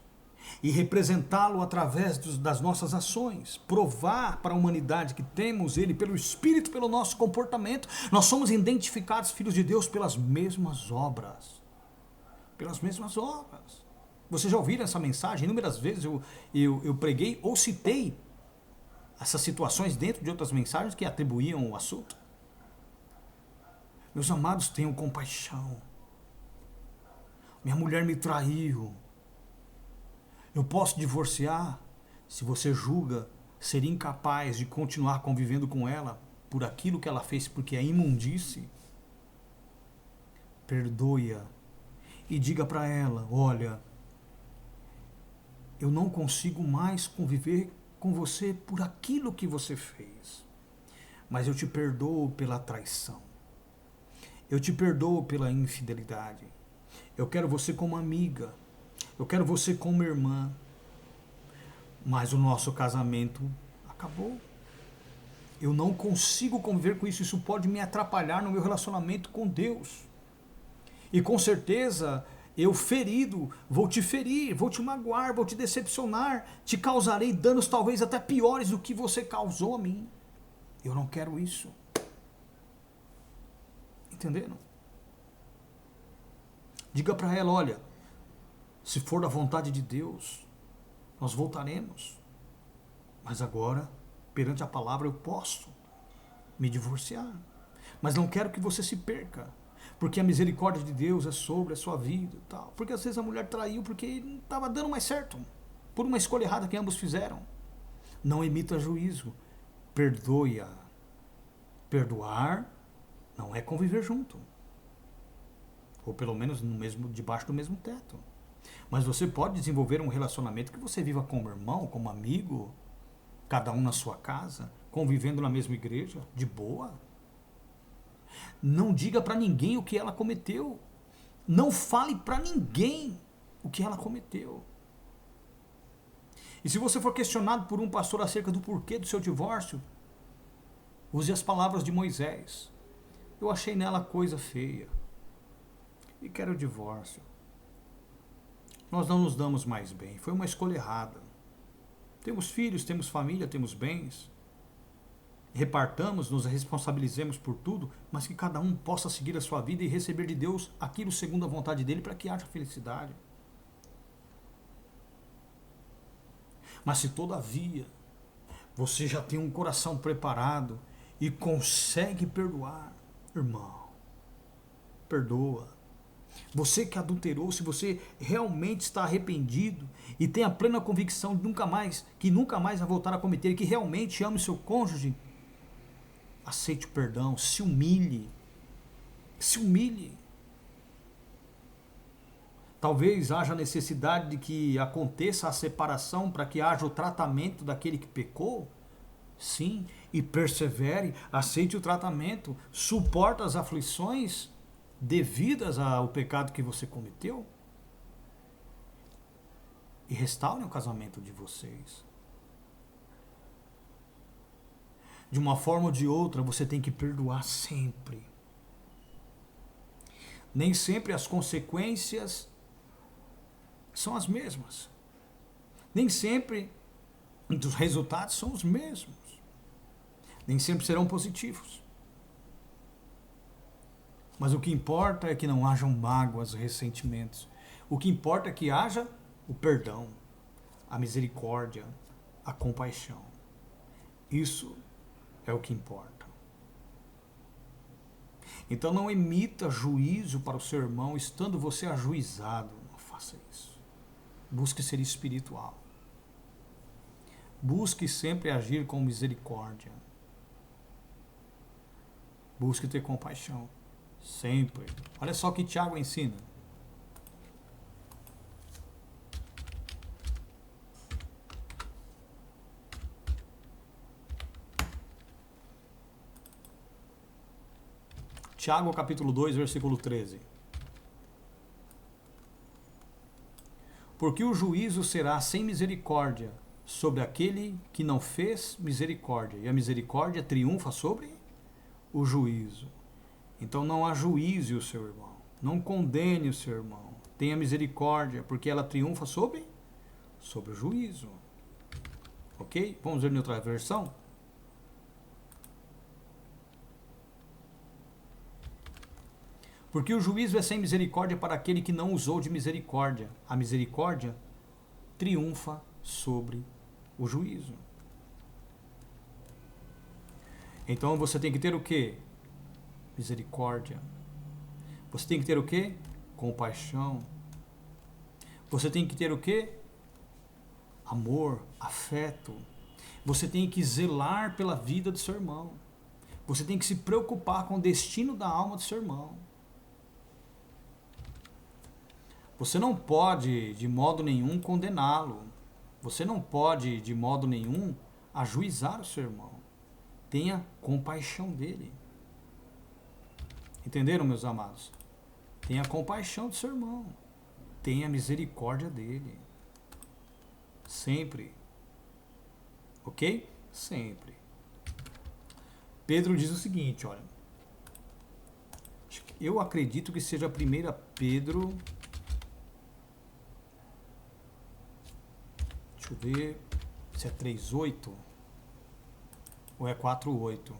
e representá-lo através das nossas ações, provar para a humanidade que temos ele pelo Espírito, pelo nosso comportamento. Nós somos identificados filhos de Deus pelas mesmas obras. Pelas mesmas obras. Vocês já ouviram essa mensagem? Inúmeras vezes eu preguei ou citei essas situações dentro de outras mensagens que atribuíam o assunto. Meus amados, tenham compaixão. Minha mulher me traiu. Eu posso divorciar? Se você julga ser incapaz de continuar convivendo com ela por aquilo que ela fez, porque é imundície, perdoe-a e diga para ela: olha, eu não consigo mais conviver com você por aquilo que você fez, mas eu te perdoo pela traição, eu te perdoo pela infidelidade, eu quero você como amiga, eu quero você como irmã, mas o nosso casamento acabou. Eu não consigo conviver com isso, isso pode me atrapalhar no meu relacionamento com Deus. E com certeza, eu ferido, vou te ferir, vou te magoar, vou te decepcionar, te causarei danos talvez até piores do que você causou a mim. Eu não quero isso. Entenderam? Diga para ela: olha, se for da vontade de Deus, nós voltaremos. Mas agora, perante a palavra, eu posso me divorciar. Mas não quero que você se perca, porque a misericórdia de Deus é sobre a sua vida e tal. Porque às vezes a mulher traiu porque não estava dando mais certo, por uma escolha errada que ambos fizeram. Não emita juízo, perdoe-a. Perdoar não é conviver junto, ou pelo menos debaixo do mesmo teto. Mas você pode desenvolver um relacionamento que você viva como irmão, como amigo, cada um na sua casa, convivendo na mesma igreja, de boa. Não diga para ninguém o que ela cometeu. Não fale para ninguém o que ela cometeu. E se você for questionado por um pastor acerca do porquê do seu divórcio, use as palavras de Moisés: eu achei nela coisa feia e quero o divórcio. Nós não nos damos mais bem, foi uma escolha errada. Temos filhos, temos família, temos bens. Repartamos, nos responsabilizemos por tudo, mas que cada um possa seguir a sua vida e receber de Deus aquilo segundo a vontade dele, para que haja felicidade. Mas se todavia você já tem um coração preparado e consegue perdoar, irmão, perdoa. Você que adulterou, se você realmente está arrependido e tem a plena convicção de que nunca mais vai voltar a cometer, que realmente ama o seu cônjuge, aceite o perdão, se humilhe. Se humilhe. Talvez haja necessidade de que aconteça a separação para que haja o tratamento daquele que pecou. Sim, e persevere, aceite o tratamento, suporte as aflições devidas ao pecado que você cometeu e restaure o casamento de vocês. De uma forma ou de outra, você tem que perdoar sempre. Nem sempre as consequências são as mesmas. Nem sempre os resultados são os mesmos. Nem sempre serão positivos. Mas o que importa é que não hajam mágoas, ressentimentos. O que importa é que haja o perdão, a misericórdia, a compaixão. Isso é o que importa. Então não emita juízo para o seu irmão estando você ajuizado. Não faça isso. Busque ser espiritual. Busque sempre agir com misericórdia. Busque ter compaixão. Sempre. Olha só o que Tiago ensina. Tiago capítulo 2, versículo 13. Porque o juízo será sem misericórdia sobre aquele que não fez misericórdia, e a misericórdia triunfa sobre o juízo. Então não ajuize o seu irmão, não condene o seu irmão, tenha misericórdia, porque ela triunfa sobre o juízo. Ok? Vamos ver em outra versão? Porque o juízo é sem misericórdia para aquele que não usou de misericórdia. A misericórdia triunfa sobre o juízo. Então você tem que ter o quê? Misericórdia. Você tem que ter o quê? Compaixão. Você tem que ter o quê? Amor, afeto. Você tem que zelar pela vida do seu irmão. Você tem que se preocupar com o destino da alma do seu irmão. Você não pode, de modo nenhum, condená-lo. Você não pode, de modo nenhum, ajuizar o seu irmão. Tenha compaixão dele. Entenderam, meus amados? Tenha compaixão do seu irmão. Tenha misericórdia dele. Sempre. Ok? Sempre. Pedro diz o seguinte, olha. Eu acredito que seja a 1 Pedro... Deixa eu ver se é 3:8 ou é 4:8.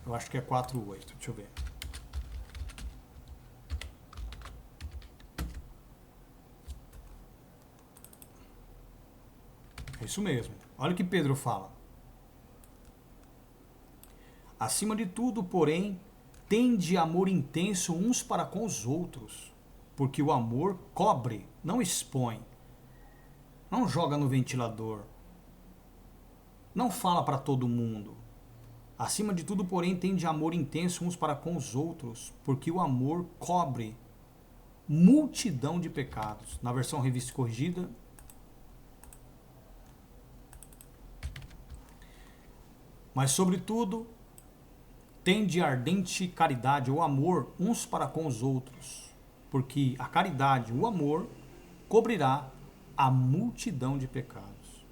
Eu acho que é 4:8. Deixa eu ver. É isso mesmo. Olha o que Pedro fala. Acima de tudo, porém, tende amor intenso uns para com os outros, porque o amor cobre, não expõe, não joga no ventilador, não fala para todo mundo. Acima de tudo, porém, tende amor intenso uns para com os outros, porque o amor cobre multidão de pecados. Na versão revista e corrigida, mas sobretudo tende ardente caridade ou amor uns para com os outros, porque a caridade, o amor, cobrirá a multidão de pecados.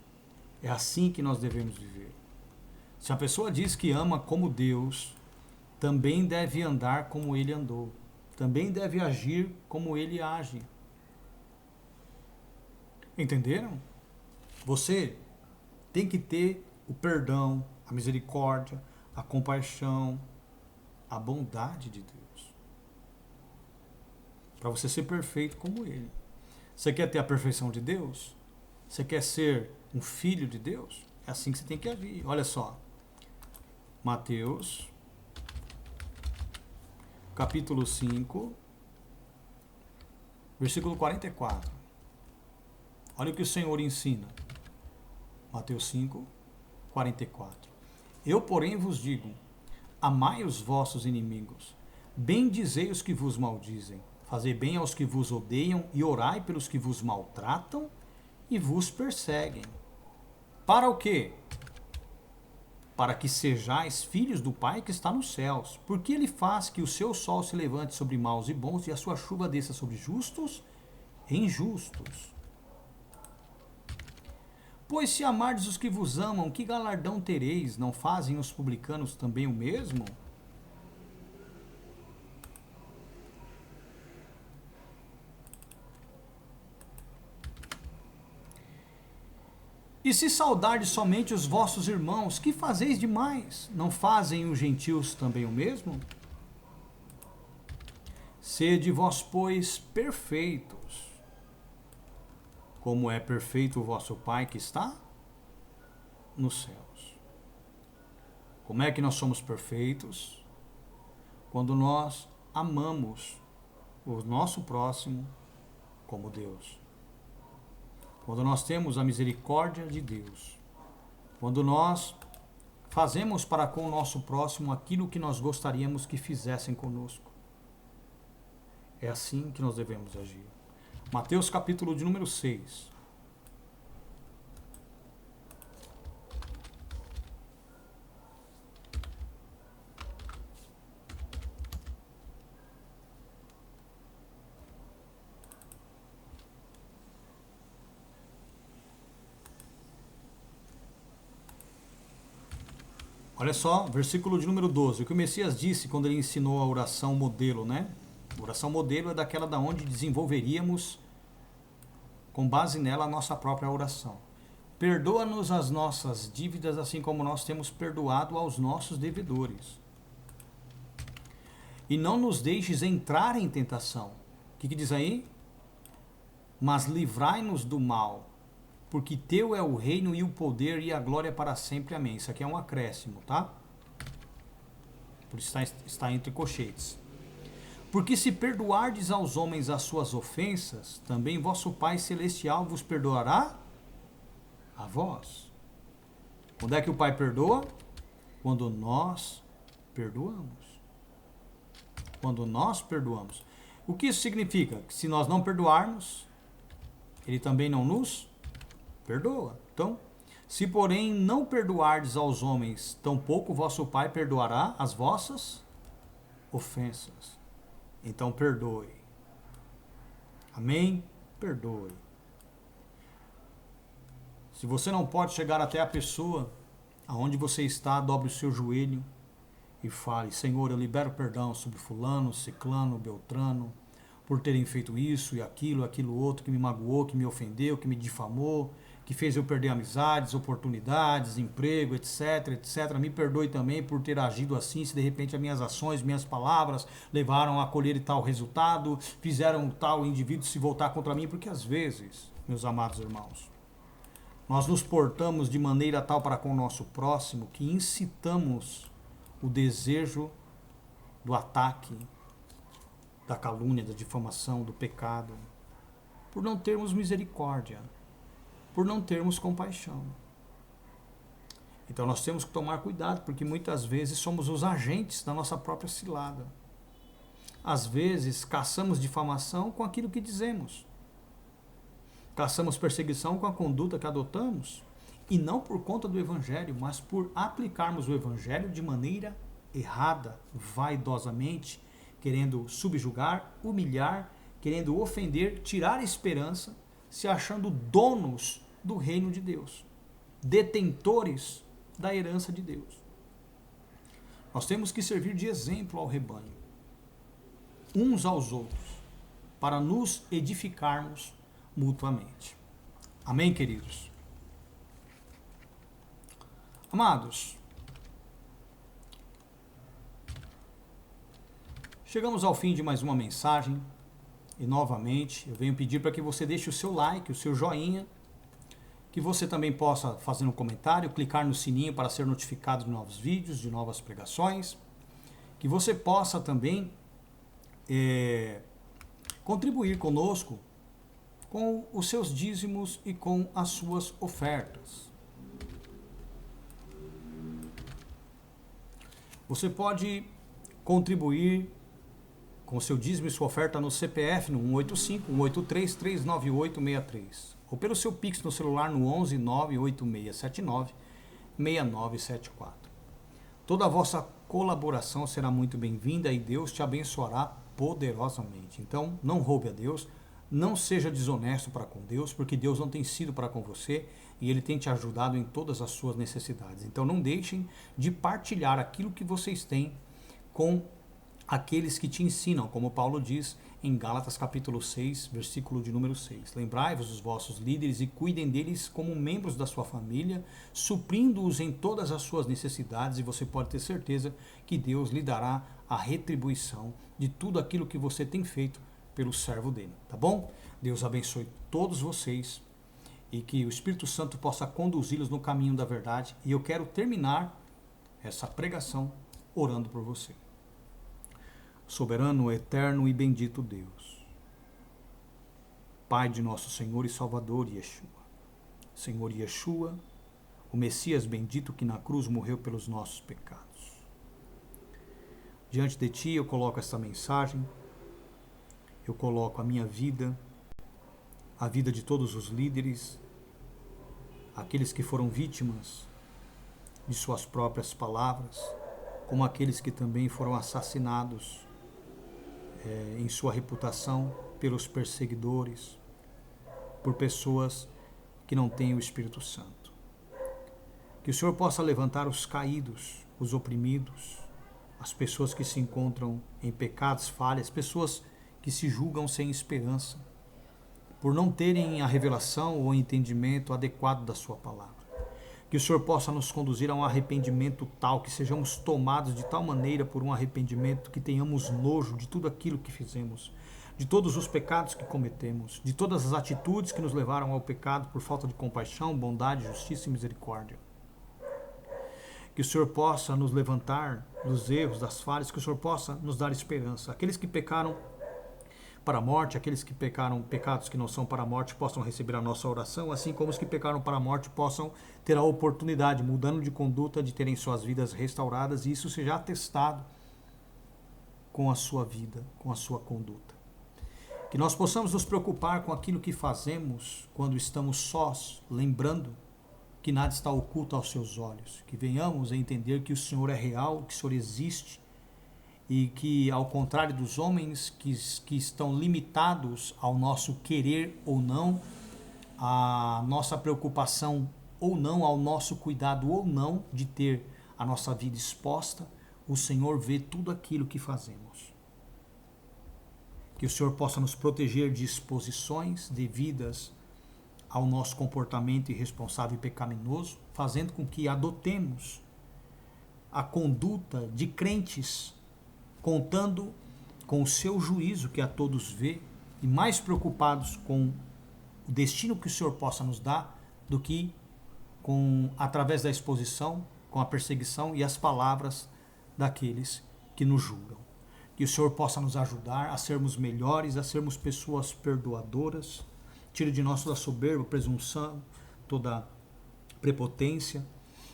É assim que nós devemos viver. Se a pessoa diz que ama como Deus, também deve andar como ele andou. Também deve agir como ele age. Entenderam? Você tem que ter o perdão, a misericórdia, a compaixão, a bondade de Deus. Para você ser perfeito como ele. Você quer ter a perfeição de Deus? Você quer ser um filho de Deus? É assim que você tem que agir. Olha só. Mateus, capítulo 5, versículo 44. Olha o que o Senhor ensina. Mateus 5, 44. Eu, porém, vos digo, amai os vossos inimigos, bendizei os que vos maldizem, fazei bem aos que vos odeiam e orai pelos que vos maltratam e vos perseguem. Para o quê? Para que sejais filhos do Pai que está nos céus, porque ele faz que o seu sol se levante sobre maus e bons e a sua chuva desça sobre justos e injustos. Pois se amardes os que vos amam, que galardão tereis? Não fazem os publicanos também o mesmo? E se saudardes somente os vossos irmãos, que fazeis demais? Não fazem os gentios também o mesmo? Sede vós, pois, perfeitos, como é perfeito o vosso Pai que está nos céus. Como é que nós somos perfeitos? Quando nós amamos o nosso próximo como Deus. Quando nós temos a misericórdia de Deus. Quando nós fazemos para com o nosso próximo aquilo que nós gostaríamos que fizessem conosco. É assim que nós devemos agir. Mateus capítulo de número 6. Olha só, versículo de número 12. O que o Messias disse quando ele ensinou a oração modelo, né? A oração modelo é daquela da onde desenvolveríamos, com base nela, a nossa própria oração. Perdoa-nos as nossas dívidas, assim como nós temos perdoado aos nossos devedores. E não nos deixes entrar em tentação. O que diz aí? Mas livrai-nos do mal, porque teu é o reino e o poder e a glória para sempre. Amém. Isso aqui é um acréscimo, tá? Por isso está entre colchetes. Porque se perdoardes aos homens as suas ofensas, também vosso Pai Celestial vos perdoará a vós. Quando é que o Pai perdoa? Quando nós perdoamos. Quando nós perdoamos. O que isso significa? Que se nós não perdoarmos, Ele também não nos perdoa. Então, se porém não perdoardes aos homens, tampouco vosso Pai perdoará as vossas ofensas. Então perdoe. Amém? Perdoe. Se você não pode chegar até a pessoa aonde você está, dobre o seu joelho e fale: Senhor, eu libero perdão sobre fulano, ciclano, beltrano, por terem feito isso e aquilo outro, que me magoou, que me ofendeu, que me difamou, que fez eu perder amizades, oportunidades, emprego, etc, etc. Me perdoe também por ter agido assim, se de repente as minhas ações, minhas palavras levaram a colher tal resultado, fizeram tal indivíduo se voltar contra mim, porque às vezes, meus amados irmãos, nós nos portamos de maneira tal para com o nosso próximo que incitamos o desejo do ataque, da calúnia, da difamação, do pecado, por não termos misericórdia, por não termos compaixão. Então nós temos que tomar cuidado, porque muitas vezes somos os agentes da nossa própria cilada. Às vezes caçamos difamação com aquilo que dizemos. Caçamos perseguição com a conduta que adotamos, e não por conta do Evangelho, mas por aplicarmos o Evangelho de maneira errada, vaidosamente, querendo subjugar, humilhar, querendo ofender, tirar a esperança, se achando donos do reino de Deus, detentores da herança de Deus. Nós temos que servir de exemplo ao rebanho, uns aos outros, para nos edificarmos mutuamente. Amém, queridos? Amados, chegamos ao fim de mais uma mensagem e novamente eu venho pedir para que você deixe o seu like, o seu joinha, que você também possa fazer um comentário, clicar no sininho para ser notificado de novos vídeos, de novas pregações, que você possa também contribuir conosco com os seus dízimos e com as suas ofertas. Você pode contribuir com o seu dízimo e sua oferta no CPF no 185-183-398-63 ou pelo seu Pix no celular no 11-98679-6974. Toda a vossa colaboração será muito bem-vinda e Deus te abençoará poderosamente. Então, não roube a Deus, não seja desonesto para com Deus, porque Deus não tem sido para com você e Ele tem te ajudado em todas as suas necessidades. Então não deixem de partilhar aquilo que vocês têm com aqueles que te ensinam, como Paulo diz em Gálatas capítulo 6, versículo de número 6. Lembrai-vos dos vossos líderes e cuidem deles como membros da sua família, suprindo-os em todas as suas necessidades, e você pode ter certeza que Deus lhe dará a retribuição de tudo aquilo que você tem feito pelo servo dele, tá bom? Deus abençoe todos vocês e que o Espírito Santo possa conduzi-los no caminho da verdade. E eu quero terminar essa pregação orando por você. Soberano, eterno e bendito Deus, Pai de nosso Senhor e Salvador Yeshua, Senhor Yeshua, o Messias bendito que na cruz morreu pelos nossos pecados. Diante de Ti eu coloco esta mensagem, eu coloco a minha vida, a vida de todos os líderes, aqueles que foram vítimas de suas próprias palavras, como aqueles que também foram assassinados em sua reputação pelos perseguidores, por pessoas que não têm o Espírito Santo. Que o Senhor possa levantar os caídos, os oprimidos, as pessoas que se encontram em pecados, falhas, pessoas que se julgam sem esperança, por não terem a revelação ou o entendimento adequado da sua palavra. Que o Senhor possa nos conduzir a um arrependimento tal, que sejamos tomados de tal maneira por um arrependimento que tenhamos nojo de tudo aquilo que fizemos, de todos os pecados que cometemos, de todas as atitudes que nos levaram ao pecado por falta de compaixão, bondade, justiça e misericórdia. Que o Senhor possa nos levantar dos erros, das falhas, que o Senhor possa nos dar esperança. Aqueles que pecaram para a morte, aqueles que pecaram pecados que não são para a morte possam receber a nossa oração, assim como os que pecaram para a morte possam ter a oportunidade, mudando de conduta, de terem suas vidas restauradas, e isso seja atestado com a sua vida, com a sua conduta. Que nós possamos nos preocupar com aquilo que fazemos quando estamos sós, lembrando que nada está oculto aos seus olhos, que venhamos a entender que o Senhor é real, que o Senhor existe, e que, ao contrário dos homens que estão limitados ao nosso querer ou não, à nossa preocupação ou não, ao nosso cuidado ou não de ter a nossa vida exposta, o Senhor vê tudo aquilo que fazemos. Que o Senhor possa nos proteger de exposições devidas ao nosso comportamento irresponsável e pecaminoso, fazendo com que adotemos a conduta de crentes, contando com o seu juízo que a todos vê, e mais preocupados com o destino que o Senhor possa nos dar do que através da exposição, com a perseguição e as palavras daqueles que nos julgam. Que o Senhor possa nos ajudar a sermos melhores, a sermos pessoas perdoadoras, tire de nós toda soberba, presunção, toda prepotência,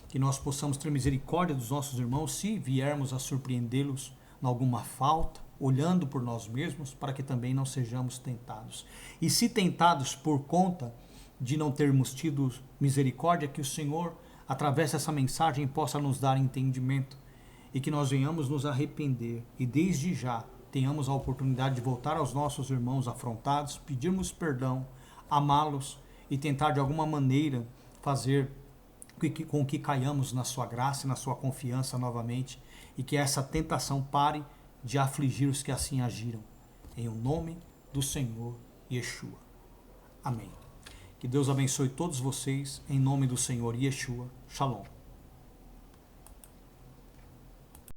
que nós possamos ter misericórdia dos nossos irmãos se viermos a surpreendê-los em alguma falta, olhando por nós mesmos, para que também não sejamos tentados. E se tentados por conta de não termos tido misericórdia, que o Senhor, através dessa mensagem, possa nos dar entendimento e que nós venhamos nos arrepender e desde já tenhamos a oportunidade de voltar aos nossos irmãos afrontados, pedirmos perdão, amá-los e tentar de alguma maneira fazer com que caiamos na sua graça e na sua confiança novamente, e que essa tentação pare de afligir os que assim agiram. Em o nome do Senhor Yeshua. Amém. Que Deus abençoe todos vocês, em nome do Senhor Yeshua. Shalom.